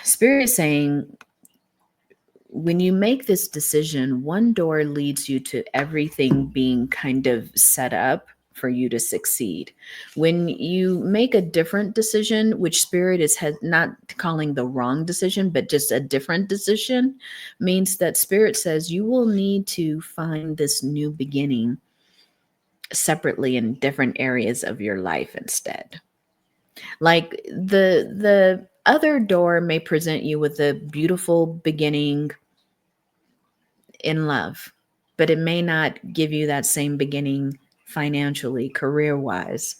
Spirit is saying, when you make this decision, one door leads you to everything being kind of set up for you to succeed. When you make a different decision, which Spirit is not calling the wrong decision, but just a different decision, means that Spirit says you will need to find this new beginning separately in different areas of your life instead. Like the other door may present you with a beautiful beginning in love, but it may not give you that same beginning financially, career-wise,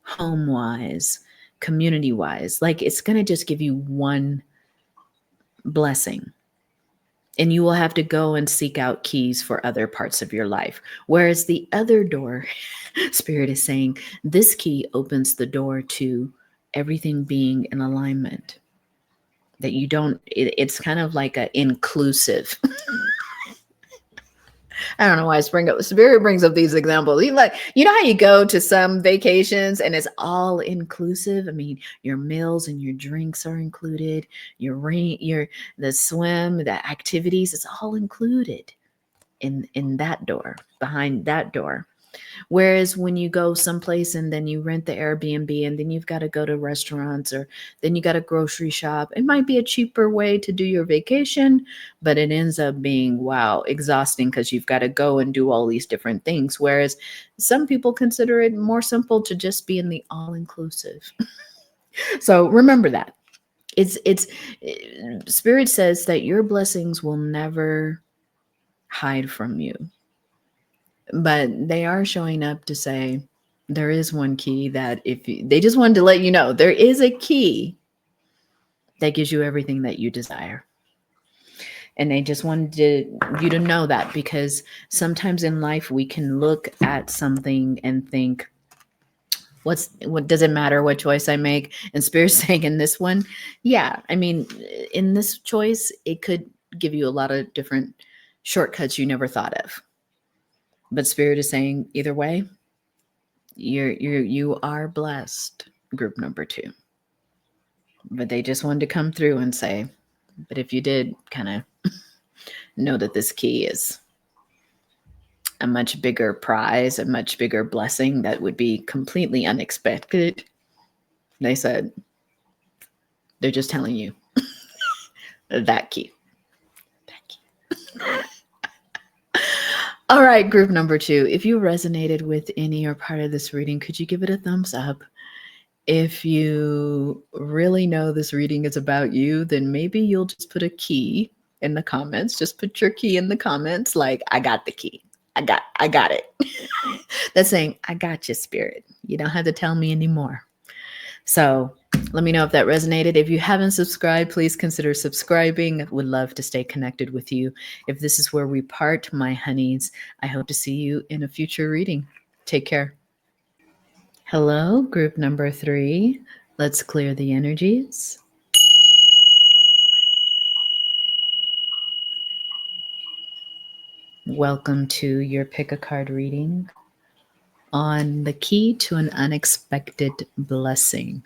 home-wise, community-wise. Like, it's going to just give you one blessing. And you will have to go and seek out keys for other parts of your life. Whereas the other door, Spirit is saying, this key opens the door to everything being in alignment. That you don't, it's kind of like an inclusive. I don't know why Spirit brings up these examples. You know how you go to some vacations and it's all inclusive. I mean, your meals and your drinks are included. The swim, the activities, it's all included in that door, behind that door. Whereas when you go someplace and then you rent the Airbnb and then you've got to go to restaurants or then you got to grocery shop, it might be a cheaper way to do your vacation, but it ends up being, wow, exhausting because you've got to go and do all these different things. Whereas some people consider it more simple to just be in the all-inclusive. So remember that. Spirit says that your blessings will never hide from you. But they are showing up to say there is one key that they just wanted to let you know there is a key that gives you everything that you desire. And they just wanted you to know that, because sometimes in life we can look at something and think, what does it matter what choice I make? And Spirit's saying in this one, yeah, I mean, in this choice, it could give you a lot of different shortcuts you never thought of. But Spirit is saying either way, you are blessed, group number 2. But they just wanted to come through and say, but if you did kind of know that this key is a much bigger prize, a much bigger blessing that would be completely unexpected, they said, they're just telling you that key. All right, group number 2. If you resonated with any or part of this reading, could you give it a thumbs up? If you really know this reading is about you, then maybe you'll just put a key in the comments. Just put your key in the comments, like, I got the key. I got it. That's saying, I got you, Spirit. You don't have to tell me anymore. So let me know if that resonated. If you haven't subscribed, please consider subscribing. I would love to stay connected with you. If this is where we part, my honeys, I hope to see you in a future reading. Take care. Hello, group number 3. Let's clear the energies. Welcome to your pick a card reading on the key to an unexpected blessing.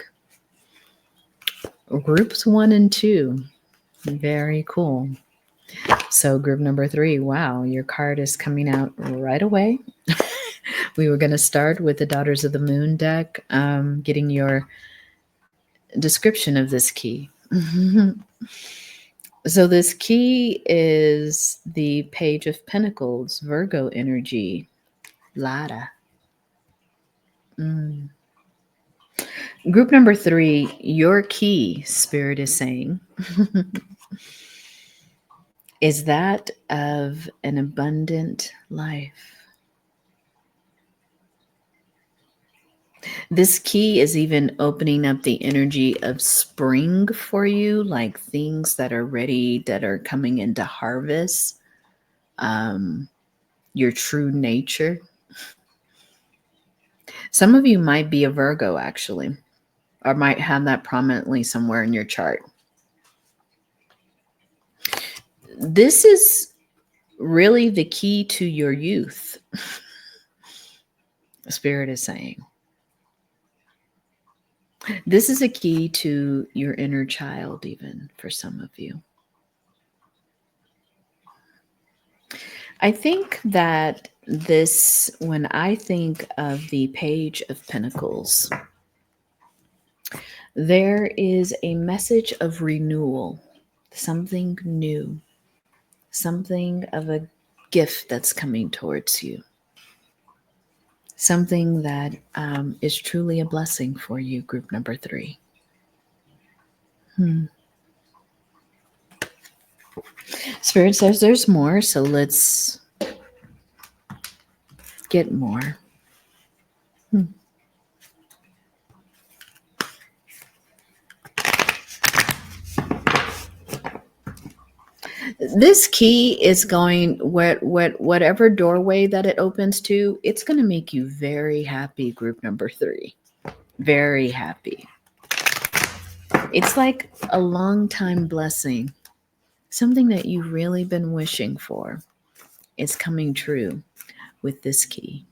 Groups 1 and 2. Very cool. So group number 3, wow, your card is coming out right away. We were going to start with the Daughters of the Moon deck, getting your description of this key. So this key is the Page of Pentacles, Virgo energy, Lada. Group number 3, your key, Spirit is saying, is that of an abundant life. This key is even opening up the energy of spring for you, like things that are ready, that are coming into harvest. your true nature. Some of you might be a Virgo, actually, or might have that prominently somewhere in your chart. This is really the key to your youth. Spirit is saying. This is a key to your inner child, even for some of you. I think that this, when I think of the Page of Pentacles, there is a message of renewal, something new, something of a gift that's coming towards you, something that is truly a blessing for you, group number 3. Spirit says there's more, so let's get more. This key is going whatever doorway that it opens to, it's going to make you very happy, group number 3. Very happy. It's like a long time blessing. Something that you've really been wishing for is coming true with this key.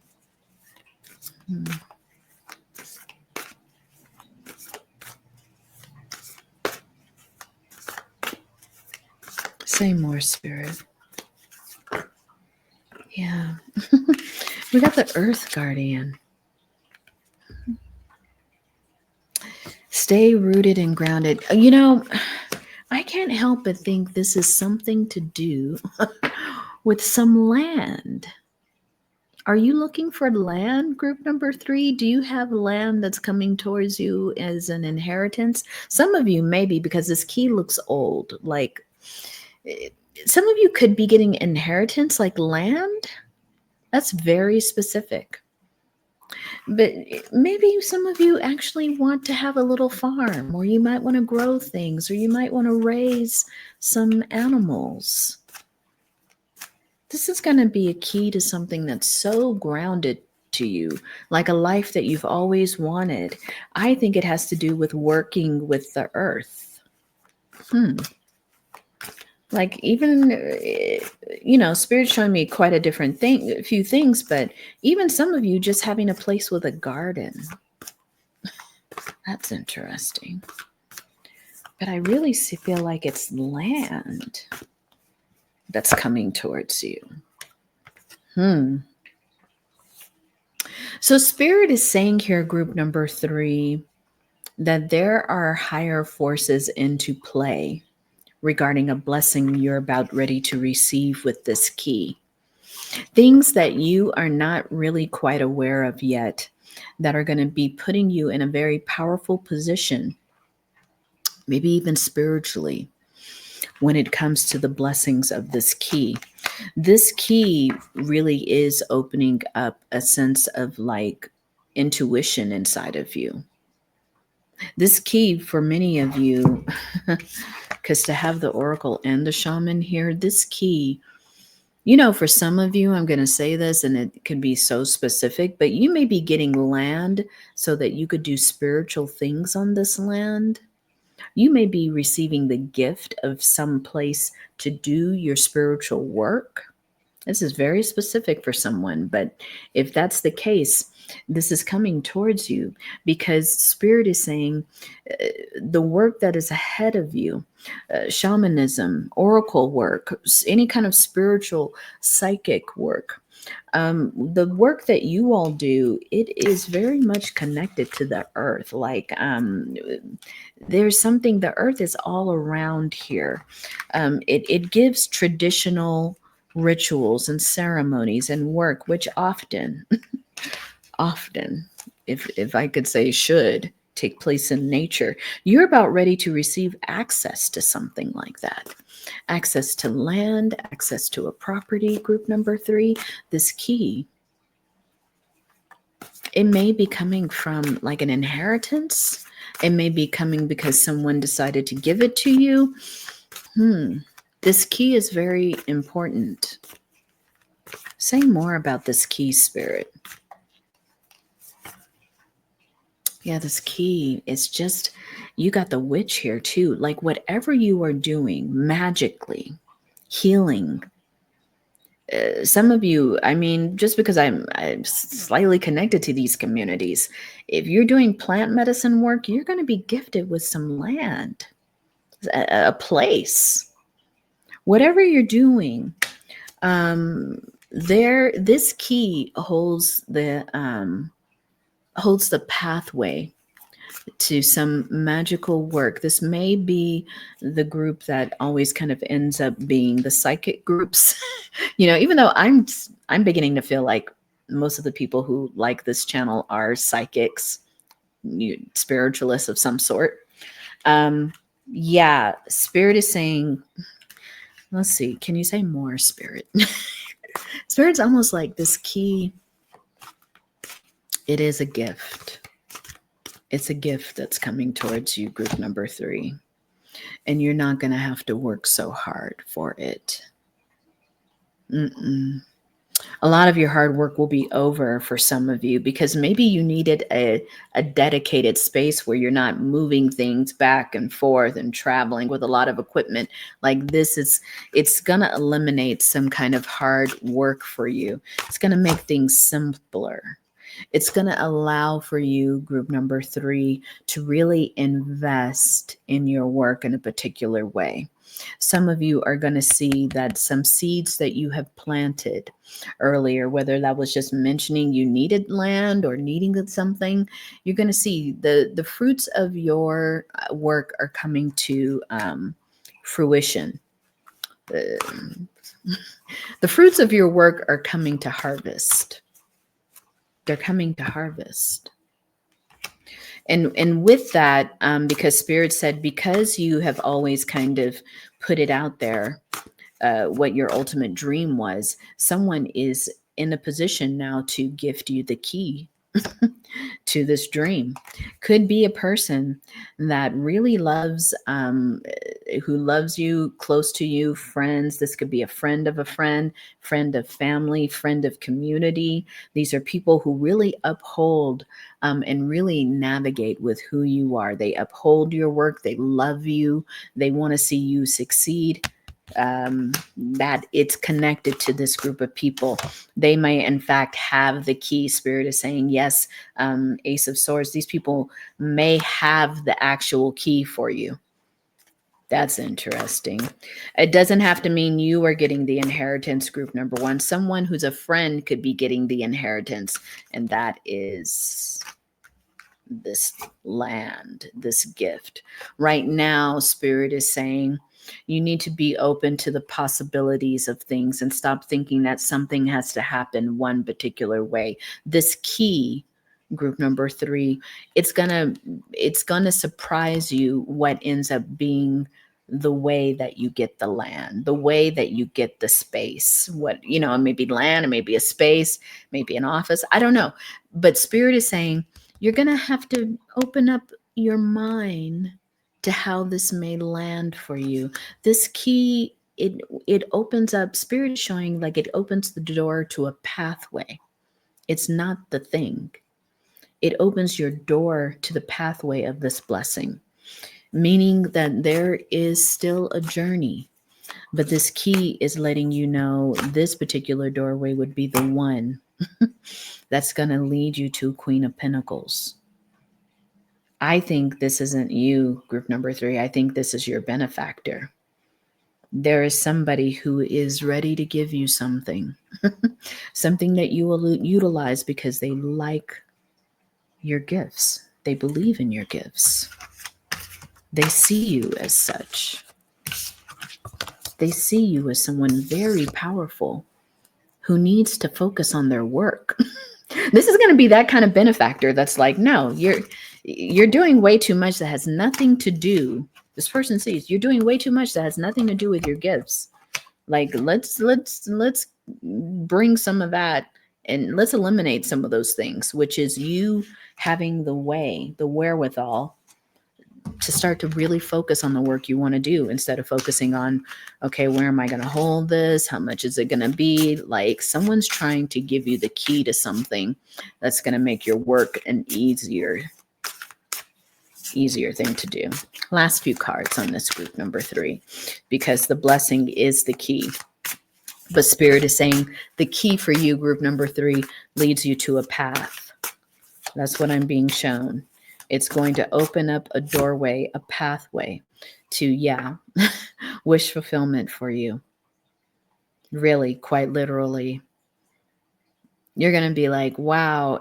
Say more, Spirit. Yeah. We got the Earth Guardian. Stay rooted and grounded. You know, I can't help but think this is something to do with some land. Are you looking for land, group number 3? Do you have land that's coming towards you as an inheritance? Some of you maybe, because this key looks old. Like, some of you could be getting inheritance like land. That's very specific. But maybe some of you actually want to have a little farm, or you might want to grow things, or you might want to raise some animals. This is going to be a key to something that's so grounded to you, like a life that you've always wanted. I think it has to do with working with the earth. Like, even, Spirit's showing me quite a different thing, a few things, but even some of you just having a place with a garden. That's interesting. But I really feel like it's land that's coming towards you. So Spirit is saying here, group number 3, that there are higher forces into play regarding a blessing you're about ready to receive with this key. Things that you are not really quite aware of yet that are going to be putting you in a very powerful position, maybe even spiritually, when it comes to the blessings of this key. This key really is opening up a sense of like intuition inside of you. This key for many of you, because to have the oracle and the shaman here, this key, for some of you, I'm going to say this and it can be so specific, but you may be getting land so that you could do spiritual things on this land. You may be receiving the gift of some place to do your spiritual work. This is very specific for someone, but if that's the case, this is coming towards you because Spirit is saying the work that is ahead of you, shamanism, oracle work, any kind of spiritual psychic work, the work that you all do, it is very much connected to the earth. Like there's something, the earth is all around here. It gives traditional rituals and ceremonies and work, which often, if I could say should, take place in nature. You're about ready to receive access to something like that. Access to land, access to a property, group number 3. This key, it may be coming from like an inheritance. It may be coming because someone decided to give it to you. This key is very important. Say more about this key, Spirit. Yeah, this key is just, you got the witch here too. Like whatever you are doing magically, healing. Some of you, I mean, just because I'm slightly connected to these communities, if you're doing plant medicine work, you're going to be gifted with some land, a place. Whatever you're doing, this key holds the pathway to some magical work. This may be the group that always kind of ends up being the psychic groups. Even though I'm beginning to feel like most of the people who like this channel are psychics, spiritualists of some sort. Yeah, Spirit is saying, let's see, can you say more, Spirit? Spirit's almost like this key. It is a gift. It's a gift that's coming towards you, group number 3. And you're not going to have to work so hard for it. A lot of your hard work will be over for some of you because maybe you needed a dedicated space where you're not moving things back and forth and traveling with a lot of equipment. Like it's going to eliminate some kind of hard work for you. It's going to make things simpler. It's going to allow for you, group number 3, to really invest in your work in a particular way. Some of you are going to see that some seeds that you have planted earlier, whether that was just mentioning you needed land or needing something, you're going to see the fruits of your work are coming to fruition. The fruits of your work are coming to harvest. They're coming to harvest. And with that, because Spirit said, because you have always kind of put it out there, what your ultimate dream was, someone is in a position now to gift you the key to this dream. Could be a person that really loves, who loves you, close to you, friends. This could be a friend of friend of family, friend of community. These are people who really uphold and really navigate with who you are. They uphold your work. They love you. They want to see you succeed. That it's connected to this group of people. They may in fact have the key. Spirit is saying yes. Ace of Swords, these people may have the actual key for you. That's interesting. It doesn't have to mean you are getting the inheritance, group number 1. Someone who's a friend could be getting the inheritance, and that is this land, this gift. Right now, Spirit is saying you need to be open to the possibilities of things and stop thinking that something has to happen one particular way. This key, group number 3, it's gonna surprise you what ends up being the way that you get the land, the way that you get the space. What, it may be land, it may be a space, maybe an office, I don't know. But Spirit is saying you're going to have to open up your mind to how this may land for you. This key, it opens up, Spirit is showing like it opens the door to a pathway. It's not the thing. It opens your door to the pathway of this blessing, meaning that there is still a journey. But this key is letting you know this particular doorway would be the one that's going to lead you to Queen of Pentacles. I think this isn't you, group number 3. I think this is your benefactor. There is somebody who is ready to give you something, something that you will utilize because they like your gifts. They believe in your gifts. They see you as such. They see you as someone very powerful who needs to focus on their work. This is going to be that kind of benefactor that's like, no, you're doing way too much that has nothing to do. This person sees you're doing way too much that has nothing to do with your gifts. Like, let's bring some of that and let's eliminate some of those things, which is you having the wherewithal to start to really focus on the work you want to do instead of focusing on, okay, where am I going to hold this? How much is it going to be? Like someone's trying to give you the key to something that's going to make your work an easier thing to do. Last few cards on this group number 3, because the blessing is the key. But Spirit is saying the key for you, group number 3, leads you to a path. That's what I'm being shown. It's going to open up a doorway, a pathway to, wish fulfillment for you. Really, quite literally. You're going to be like, wow,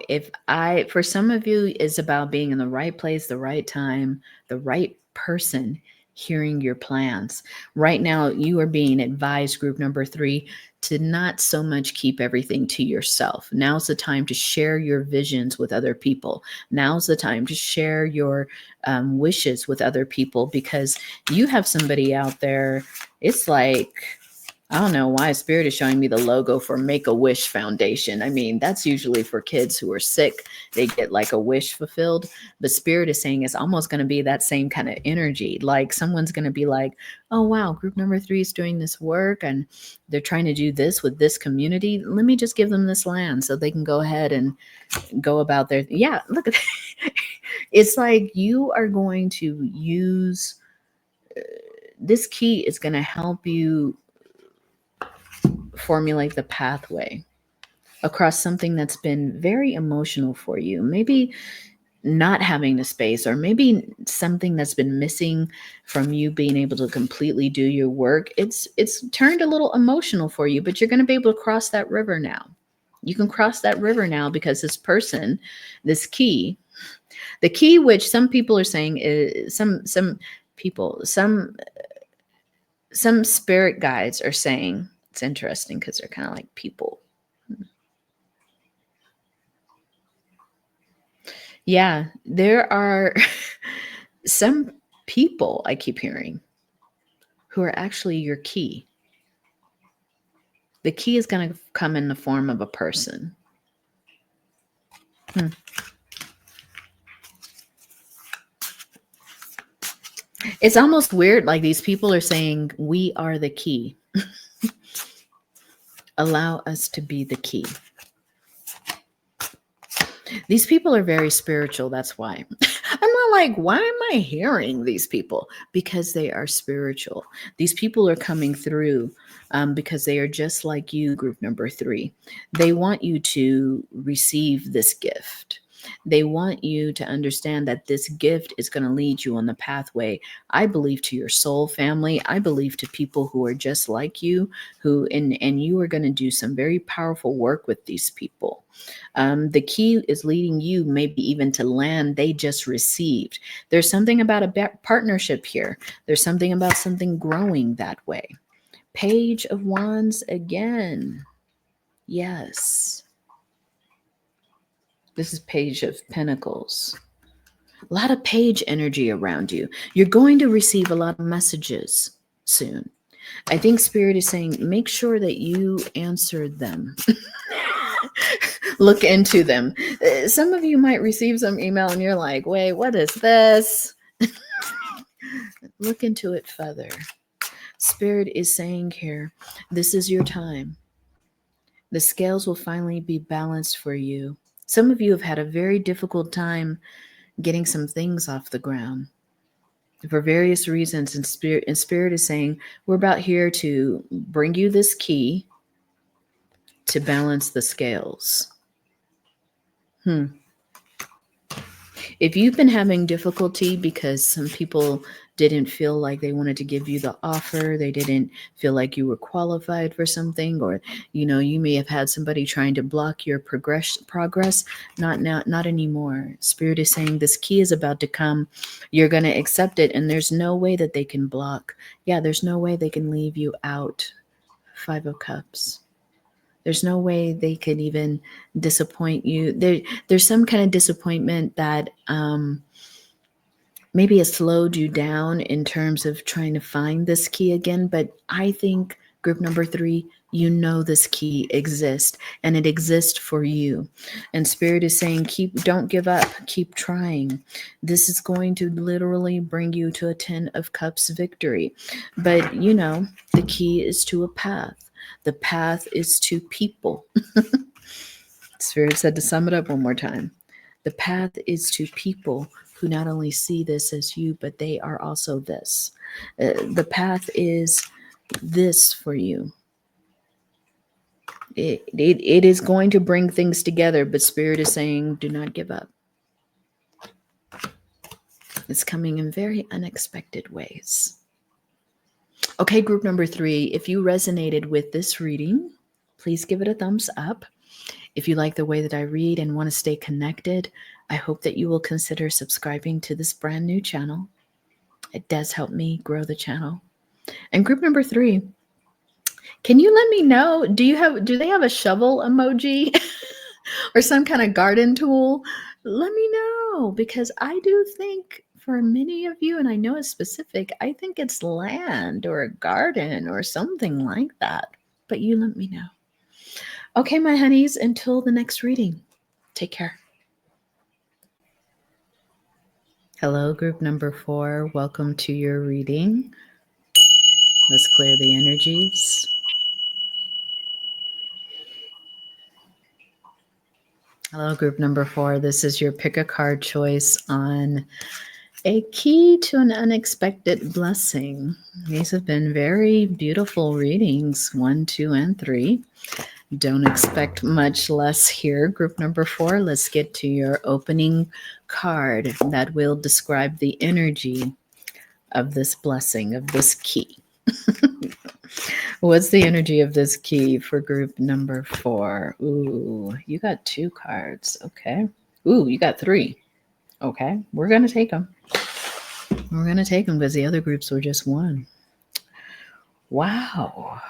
for some of you, it's about being in the right place, the right time, the right person hearing your plans. Right now, you are being advised, group number 3, to not so much keep everything to yourself. Now's the time to share your visions with other people. Now's the time to share your wishes with other people, because you have somebody out there. It's like, I don't know why Spirit is showing me the logo for Make-A-Wish Foundation. I mean, that's usually for kids who are sick. They get like a wish fulfilled. But Spirit is saying it's almost going to be that same kind of energy. Like someone's going to be like, oh, wow, group number 3 is doing this work and they're trying to do this with this community. Let me just give them this land so they can go ahead and go about their, look at that. It's like you are going to use, this key is going to help you formulate the pathway across something that's been very emotional for you. Maybe not having the space, or maybe something that's been missing from you being able to completely do your work. It's turned a little emotional for you, but you're going to be able to cross that river now. You can cross that river now because this person, this key, the key, which some people are saying is some spirit guides are saying, it's interesting because they're kind of like people. Yeah, there are some people I keep hearing who are actually your key. The key is going to come in the form of a person. It's almost weird, like these people are saying, we are the key. Allow us to be the key. These people are very spiritual. That's why. I'm not like, why am I hearing these people? Because they are spiritual. These people are coming through because they are just like you, group number 3. They want you to receive this gift. They want you to understand that this gift is going to lead you on the pathway, I believe, to your soul family. I believe to people who are just like you, and you are going to do some very powerful work with these people. The key is leading you maybe even to land they just received. There's something about a partnership here. There's something about something growing that way. Page of Wands again. Yes. This is Page of Pentacles. A lot of page energy around you. You're going to receive a lot of messages soon. I think Spirit is saying, make sure that you answer them. Look into them. Some of you might receive some email and you're like, wait, what is this? Look into it further. Spirit is saying here, this is your time. The scales will finally be balanced for you. Some of you have had a very difficult time getting some things off the ground for various reasons. And Spirit is saying, we're about here to bring you this key to balance the scales. If you've been having difficulty because some people didn't feel like they wanted to give you the offer, they didn't feel like you were qualified for something, or you may have had somebody trying to block your progress, not now, not anymore. Spirit is saying this key is about to come. You're going to accept it, and there's no way that they can block. There's no way they can leave you out. 5 of Cups. There's no way they could even disappoint you. There's some kind of disappointment that maybe has slowed you down in terms of trying to find this key again. But I think Group number 3, you know this key exists and it exists for you. And Spirit is saying, don't give up, keep trying. This is going to literally bring you to a 10 of Cups victory. But you know, the key is to a path. The path is to people. Spirit said to sum it up one more time. The path is to people who not only see this as you, but they are also this. The path is this for you. It is going to bring things together, but Spirit is saying, do not give up. It's coming in very unexpected ways. Okay, group number 3, if you resonated with this reading, please give it a thumbs up. If you like the way that I read and want to stay connected, I hope that you will consider subscribing to this brand new channel. It does help me grow the channel. And group number 3, can you let me know, do they have a shovel emoji or some kind of garden tool? Let me know, because I do think for many of you, and I know it's specific, I think it's land or a garden or something like that. But you let me know. Okay, my honeys, until the next reading, take care. Hello, group number 4. Welcome to your reading. Let's clear the energies. Hello, group number 4. This is your pick a card choice on a key to an unexpected blessing. These have been very beautiful readings, 1, 2, and 3. Don't expect much less here. Group number 4, let's get to your opening card that will describe the energy of this blessing, of this key. What's the energy of this key for group number 4? Ooh, you got 2 cards. Okay. Ooh, you got 3. Okay, we're going to take them. We're going to take them because the other groups were just 1. Wow.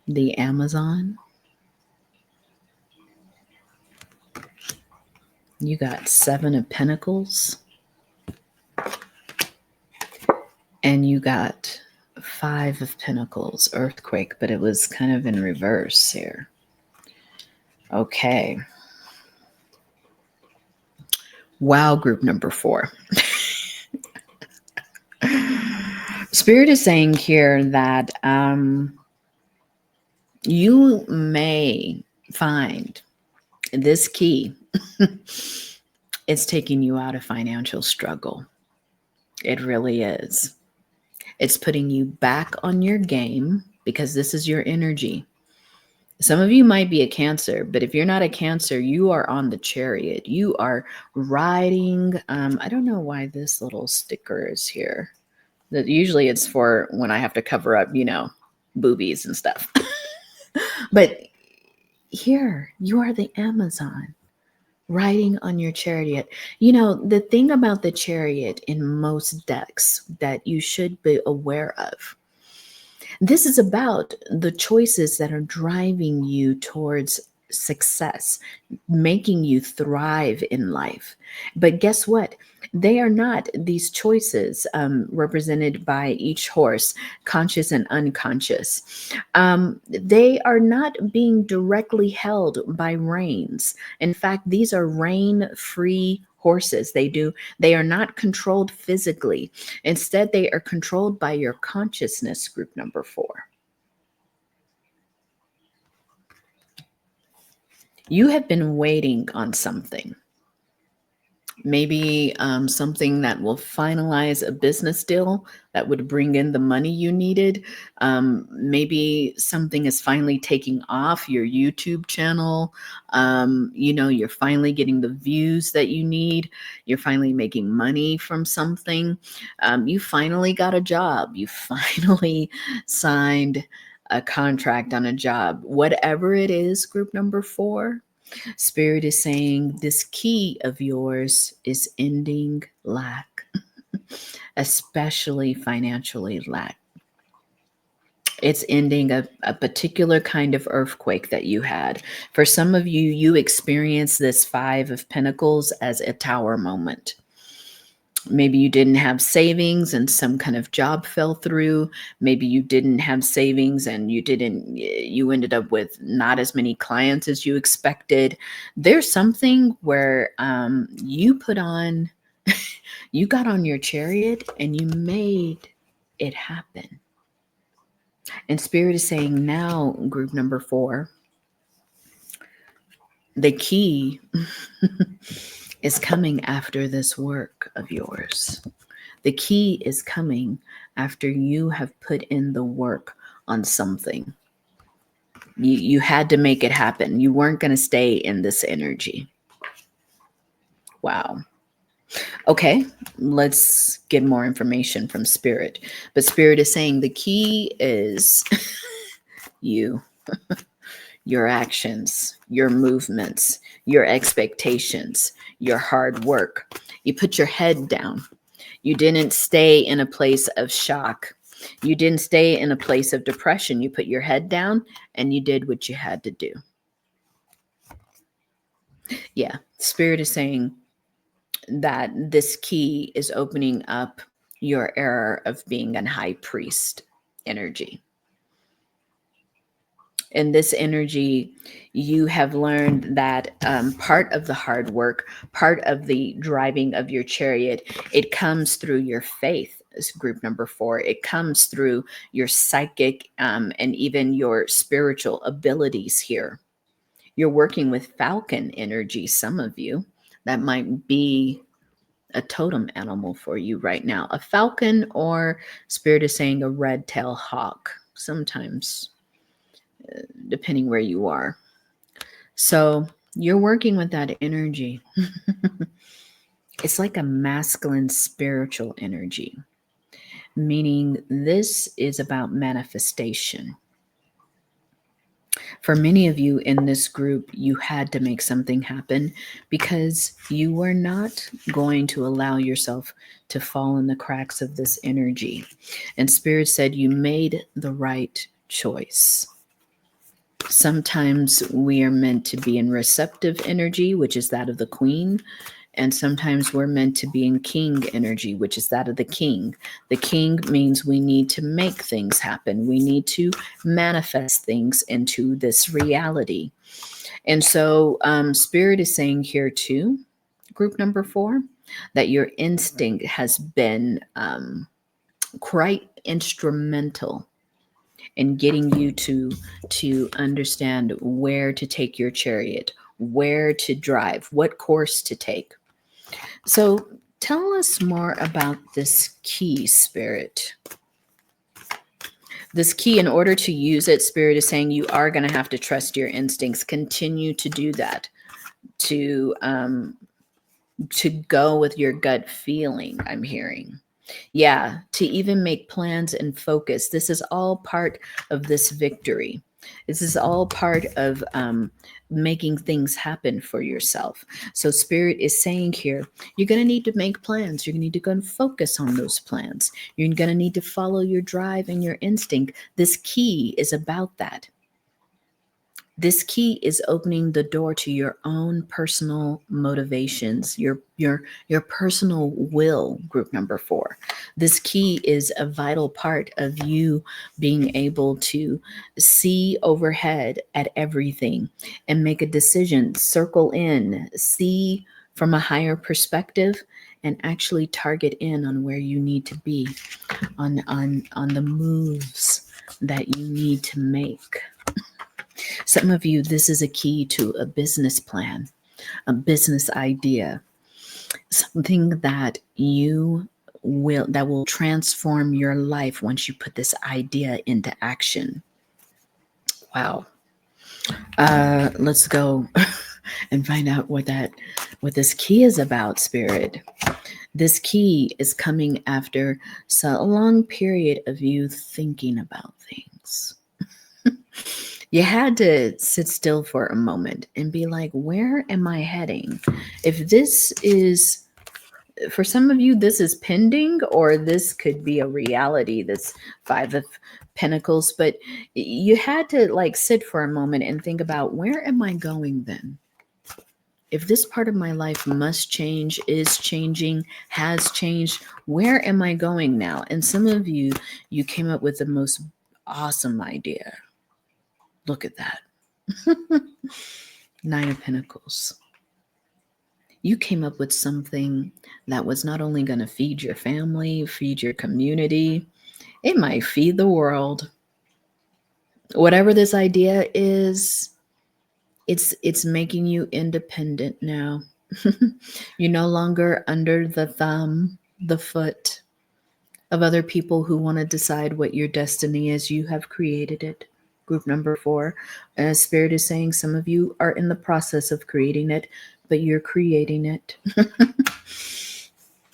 The Amazon. You got 7 of Pentacles. And you got 5 of Pentacles, Earthquake, but it was kind of in reverse here. Okay. Wow, group number 4. Spirit is saying here that you may find this key. It's taking you out of financial struggle. It really is. It's putting you back on your game because this is your energy. Some of you might be a Cancer, but if you're not a Cancer, you are on the chariot. You are riding. I don't know why this little sticker is here. That usually it's for when I have to cover up, boobies and stuff. But here, you are the Amazon riding on your chariot. The thing about the chariot in most decks that you should be aware of, this is about the choices that are driving you towards success, making you thrive in life. But guess what? They are not these choices represented by each horse, conscious and unconscious. They are not being directly held by reins. In fact, these are rein-free horses. They are not controlled physically. Instead, they are controlled by your consciousness, group number 4. You have been waiting on something. Maybe something that will finalize a business deal that would bring in the money you needed. Maybe something is finally taking off your YouTube channel. You're finally getting the views that you need. You're finally making money from something. You finally got a job. You finally signed a contract on a job. Whatever it is, group number 4, Spirit is saying this key of yours is ending lack, especially financially lack. It's ending a particular kind of earthquake that you had. For some of you, you experienced this 5 of Pentacles as a tower moment. Maybe you didn't have savings and some kind of job fell through. Maybe you didn't have savings and you ended up with not as many clients as you expected. There's something where you you got on your chariot and you made it happen. And Spirit is saying now, group number 4, the key is coming after this work of yours. The key is coming after you have put in the work on something. You had to make it happen. You weren't going to stay in this energy. Wow. Okay, let's get more information from Spirit. But Spirit is saying the key is you, your actions, your movements, your expectations, your hard work. You put your head down. You didn't stay in a place of shock. You didn't stay in a place of depression. You put your head down and you did what you had to do. Yeah, Spirit is saying that this key is opening up your era of being a high priest energy. In this energy, you have learned that part of the hard work, part of the driving of your chariot, it comes through your faith. Is group number 4. It comes through your psychic and even your spiritual abilities here. You're working with falcon energy, some of you. That might be a totem animal for you right now. A falcon, or Spirit is saying a red-tailed hawk, sometimes, depending where you are. So you're working with that energy. It's like a masculine spiritual energy, meaning this is about manifestation. For many of you in this group, you had to make something happen because you were not going to allow yourself to fall in the cracks of this energy. And Spirit said you made the right choice. Sometimes we are meant to be in receptive energy, which is that of the queen. And sometimes we're meant to be in king energy, which is that of the king. The king means we need to make things happen. We need to manifest things into this reality. And so Spirit is saying here too, group number 4, that your instinct has been quite instrumental in getting you to understand where to take your chariot, where to drive, what course to take. So tell us more about this key, Spirit. This key, in order to use it, Spirit is saying you are going to have to trust your instincts. Continue to do that. To go with your gut feeling, I'm hearing. Yeah, to even make plans and focus. This is all part of this victory. This is all part of making things happen for yourself. So Spirit is saying here, you're going to need to make plans. You're going to need to go and focus on those plans. You're going to need to follow your drive and your instinct. This key is about that. This key is opening the door to your own personal motivations, your personal will, group number 4. This key is a vital part of you being able to see overhead at everything and make a decision, circle in, see from a higher perspective, and actually target in on where you need to be, on the moves that you need to make. Some of you, this is a key to a business plan, a business idea, something that will transform your life once you put this idea into action. Wow. Let's go and find out what this key is about, Spirit. This key is coming after a long period of you thinking about things. You had to sit still for a moment and be like, where am I heading? If this is, for some of you, this is pending, or this could be a reality, this 5 of Pentacles, but you had to sit for a moment and think about, where am I going then? If this part of my life must change, is changing, has changed, where am I going now? And some of you, you came up with the most awesome idea. Look at that. Nine of Pentacles. You came up with something that was not only going to feed your family, feed your community, it might feed the world. Whatever this idea is, it's making you independent now. You're no longer under the thumb, the foot of other people who want to decide what your destiny is. You have created it. Group number 4. Spirit is saying some of you are in the process of creating it, but you're creating it.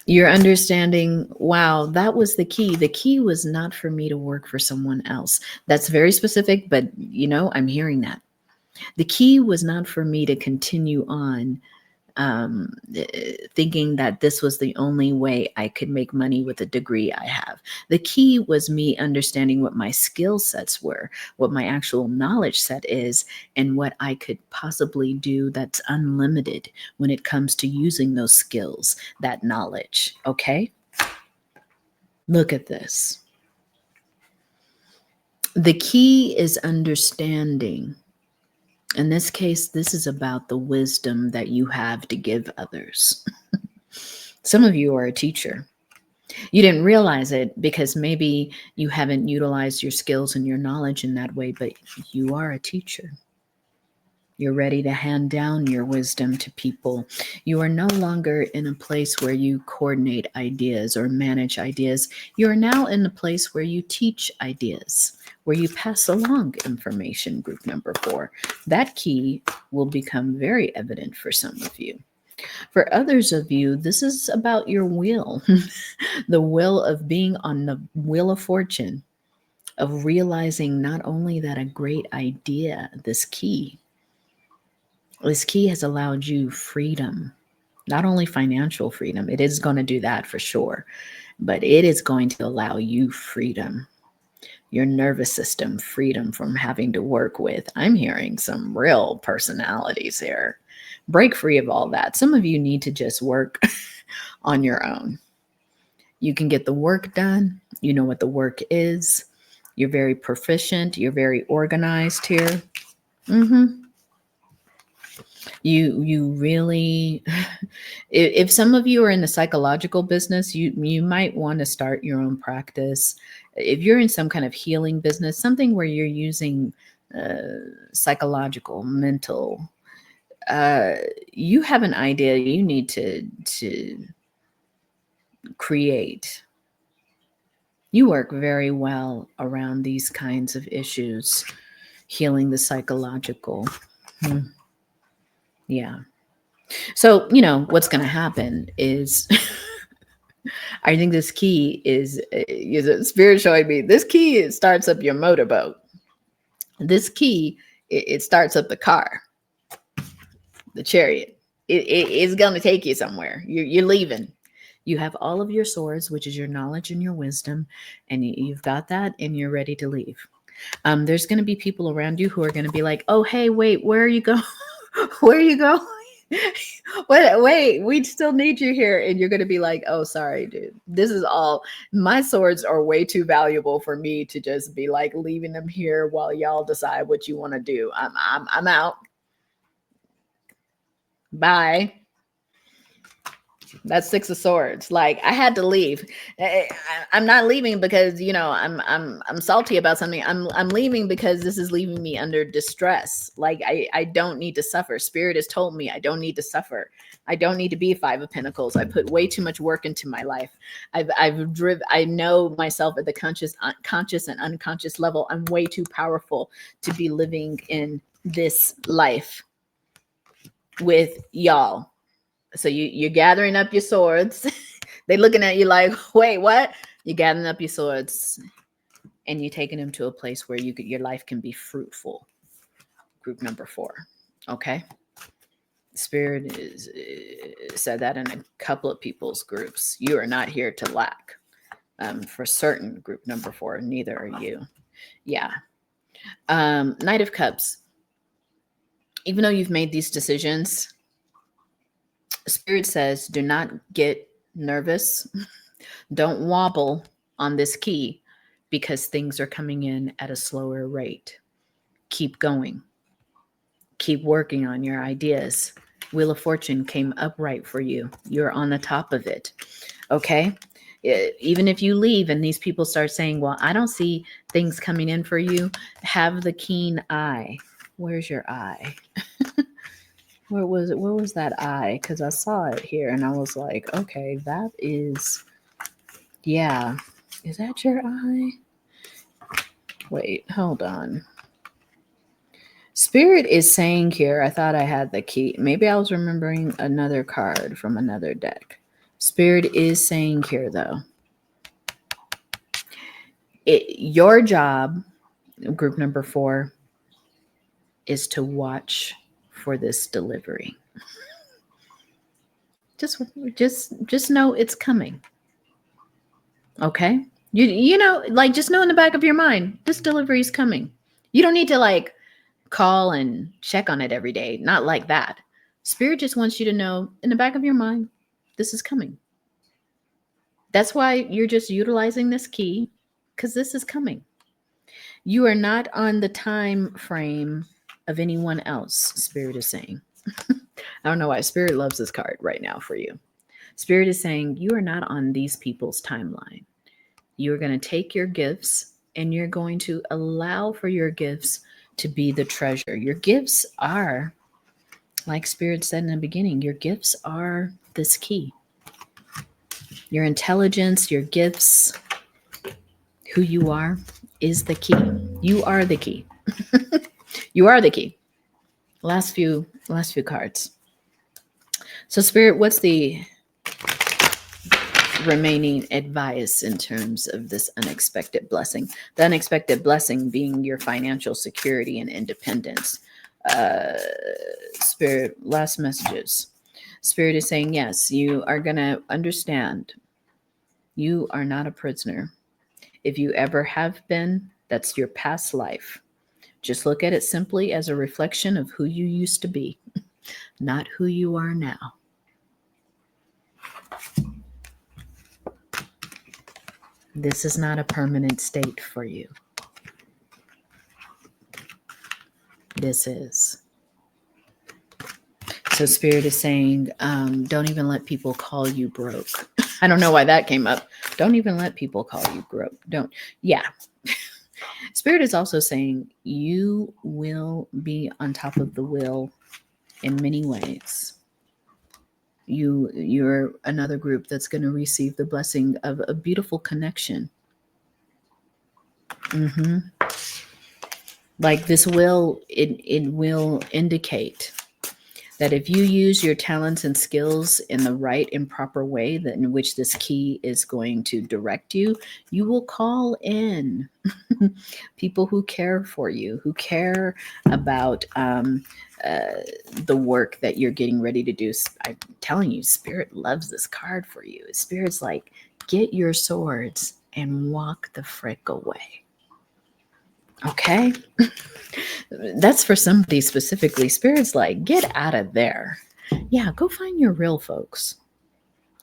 You're understanding, wow, that was the key. The key was not for me to work for someone else. That's very specific, but I'm hearing that. The key was not for me to continue on thinking that this was the only way I could make money with the degree I have. The key was me understanding what my skill sets were, what my actual knowledge set is, and what I could possibly do that's unlimited when it comes to using those skills, that knowledge. Okay? Look at this. The key is understanding. In this case, this is about the wisdom that you have to give others. Some of you are a teacher. You didn't realize it because maybe you haven't utilized your skills and your knowledge in that way, but you are a teacher. You're ready to hand down your wisdom to people. You are no longer in a place where you coordinate ideas or manage ideas. You are now in a place where you teach ideas, where you pass along information. Group number 4. That key will become very evident for some of you. For others of you, this is about your will, the will of being on the wheel of fortune, of realizing not only that a great idea, this key has allowed you freedom, not only financial freedom, it is going to do that for sure, but it is going to allow you freedom, your nervous system, freedom from having to work with, I'm hearing some real personalities here. Break free of all that. Some of you need to just work on your own. You can get the work done. You know what the work is. You're very proficient. You're very organized here. You really, if some of you are in the psychological business, you might want to start your own practice. If you're in some kind of healing business, something where you're using psychological, mental, you have an idea you need to create. You work very well around these kinds of issues, healing the psychological. Yeah. So, what's going to happen is, I think this key is Spirit showing me this key, it starts up your motorboat. This key, it starts up the car, the chariot. It's going to take you somewhere. You're leaving. You have all of your swords, which is your knowledge and your wisdom, and you've got that, and you're ready to leave. There's going to be people around you who are going to be like, oh, hey, wait, where are you going? Where are you going? Wait, we still need you here. And you're going to be like, oh, sorry, dude. This is all, my swords are way too valuable for me to just be like leaving them here while y'all decide what you want to do. I'm out. Bye. That's 6 of Swords. Like, I had to leave. I'm not leaving because I'm salty about something. I'm leaving because this is leaving me under distress. Like, I don't need to suffer. Spirit has told me I don't need to suffer. I don't need to be 5 of Pentacles. I put way too much work into my life. I know myself at the conscious and unconscious level. I'm way too powerful to be living in this life with y'all. So you're gathering up your swords. They're looking at you like, wait, what? You're gathering up your swords and you're taking them to a place where your life can be fruitful. Group number 4. Okay. Spirit said that in a couple of people's groups. You are not here to lack. For certain, group number 4, neither are you. Yeah. Knight of Cups. Even though you've made these decisions, Spirit says, do not get nervous. Don't wobble on this key because things are coming in at a slower rate. Keep going. Keep working on your ideas. Wheel of Fortune came upright for you. You're on the top of it. Okay? Even if you leave and these people start saying, well, I don't see things coming in for you, have the keen eye. Where's your eye? Where was it? Where was that eye? Because I saw it here and I was like, okay, that is, yeah. Is that your eye? Wait, hold on. Spirit is saying here, I thought I had the key. Maybe I was remembering another card from another deck. Spirit is saying here, though, your job, group number 4, is to watch for this delivery. Just know it's coming. Okay? You know, like, just know in the back of your mind, this delivery is coming. You don't need to like call and check on it every day. Not like that. Spirit just wants you to know in the back of your mind, this is coming. That's why you're just utilizing this key, because this is coming. You are not on the time frame of anyone else, Spirit is saying. I don't know why Spirit loves this card right now for you. Spirit is saying you are not on these people's timeline. You're going to take your gifts and you're going to allow for your gifts to be the treasure. Your gifts are, like Spirit said in the beginning, your gifts are this key. Your intelligence, your gifts, who you are is the key. You are the key. You are the key. Last few cards. So Spirit, what's the remaining advice in terms of this unexpected blessing? The unexpected blessing being your financial security and independence. Spirit, last messages. Spirit is saying, yes, you are going to understand. You are not a prisoner. If you ever have been, that's your past life. Just look at it simply as a reflection of who you used to be, not who you are now. This is not a permanent state for you. This is. So Spirit is saying, don't even let people call you broke. I don't know why that came up. Don't even let people call you broke. Don't. Yeah. Spirit is also saying you will be on top of the wheel in many ways. You're another group that's going to receive the blessing of a beautiful connection. Like this will, it will indicate that if you use your talents and skills in the right and proper way, that in which this key is going to direct you, you will call in people who care for you, who care about the work that you're getting ready to do. I'm telling you, Spirit loves this card for you. Spirit's like, get your swords and walk the frick away. Okay? That's for somebody specifically. Spirit's like, get out of there. Yeah, go find your real folks.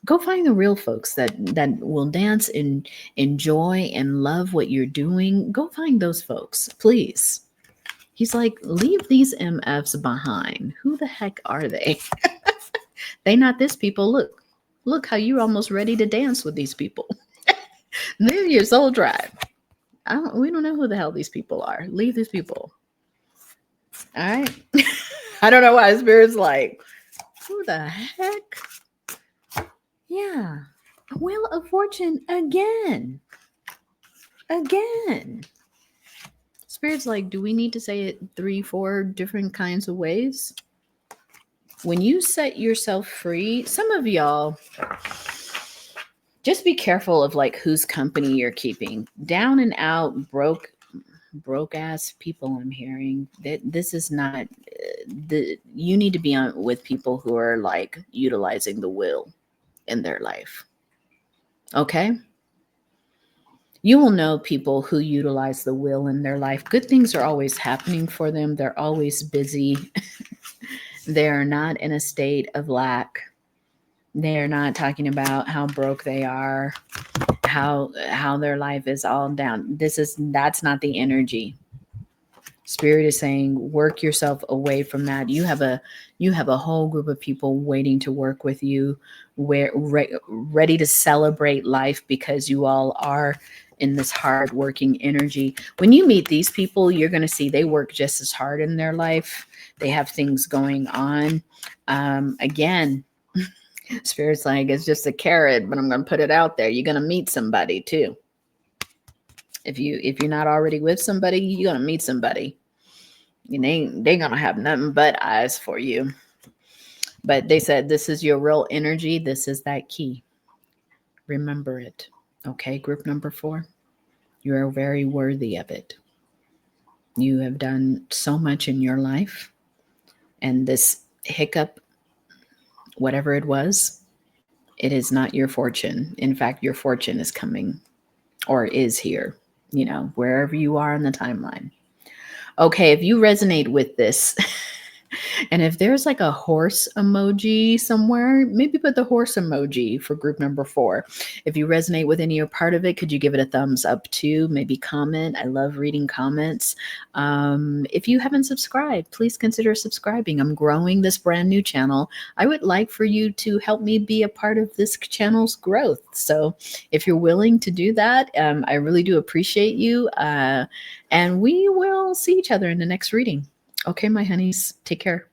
Go find the real folks that will dance and enjoy and love what you're doing. Go find those folks, please. He's like, leave these MFs behind. Who the heck are they? They not this people. Look how you're almost ready to dance with these people. They're your soul tribe. We don't know who the hell these people are. Leave these people. All right. I don't know why Spirit's like, who the heck? Yeah. Wheel of Fortune again. Spirit's like, do we need to say it 3-4 different kinds of ways? When you set yourself free, some of y'all, just be careful of like whose company you're keeping. Down and out, broke ass people I'm hearing. That this is not you need to be on with people who are like utilizing the will in their life. Okay? You will know people who utilize the will in their life. Good things are always happening for them. They're always busy. They're not in a state of lack. They're not talking about how broke they are, how their life is all down. That's not the energy. Spirit is saying work yourself away from that. You have a whole group of people waiting to work with you, ready to celebrate life because you all are in this hard working energy. When you meet these people, you're going to see they work just as hard in their life. They have things going on. Again, Spirit's like, it's just a carrot, but I'm going to put it out there. You're going to meet somebody too. If you're not already with somebody, you're going to meet somebody. And they going to have nothing but eyes for you. But they said, this is your real energy. This is that key. Remember it. Okay, group number 4. You are very worthy of it. You have done so much in your life. And this hiccup, whatever it was, it is not your fortune. In fact, your fortune is coming or is here, wherever you are in the timeline. Okay, if you resonate with this, and if there's like a horse emoji somewhere, maybe put the horse emoji for group number 4. If you resonate with any or part of it, could you give it a thumbs up too? Maybe comment. I love reading comments. If you haven't subscribed, please consider subscribing. I'm growing this brand new channel. I would like for you to help me be a part of this channel's growth. So if you're willing to do that, I really do appreciate you. And we will see each other in the next reading. Okay, my honeys, take care.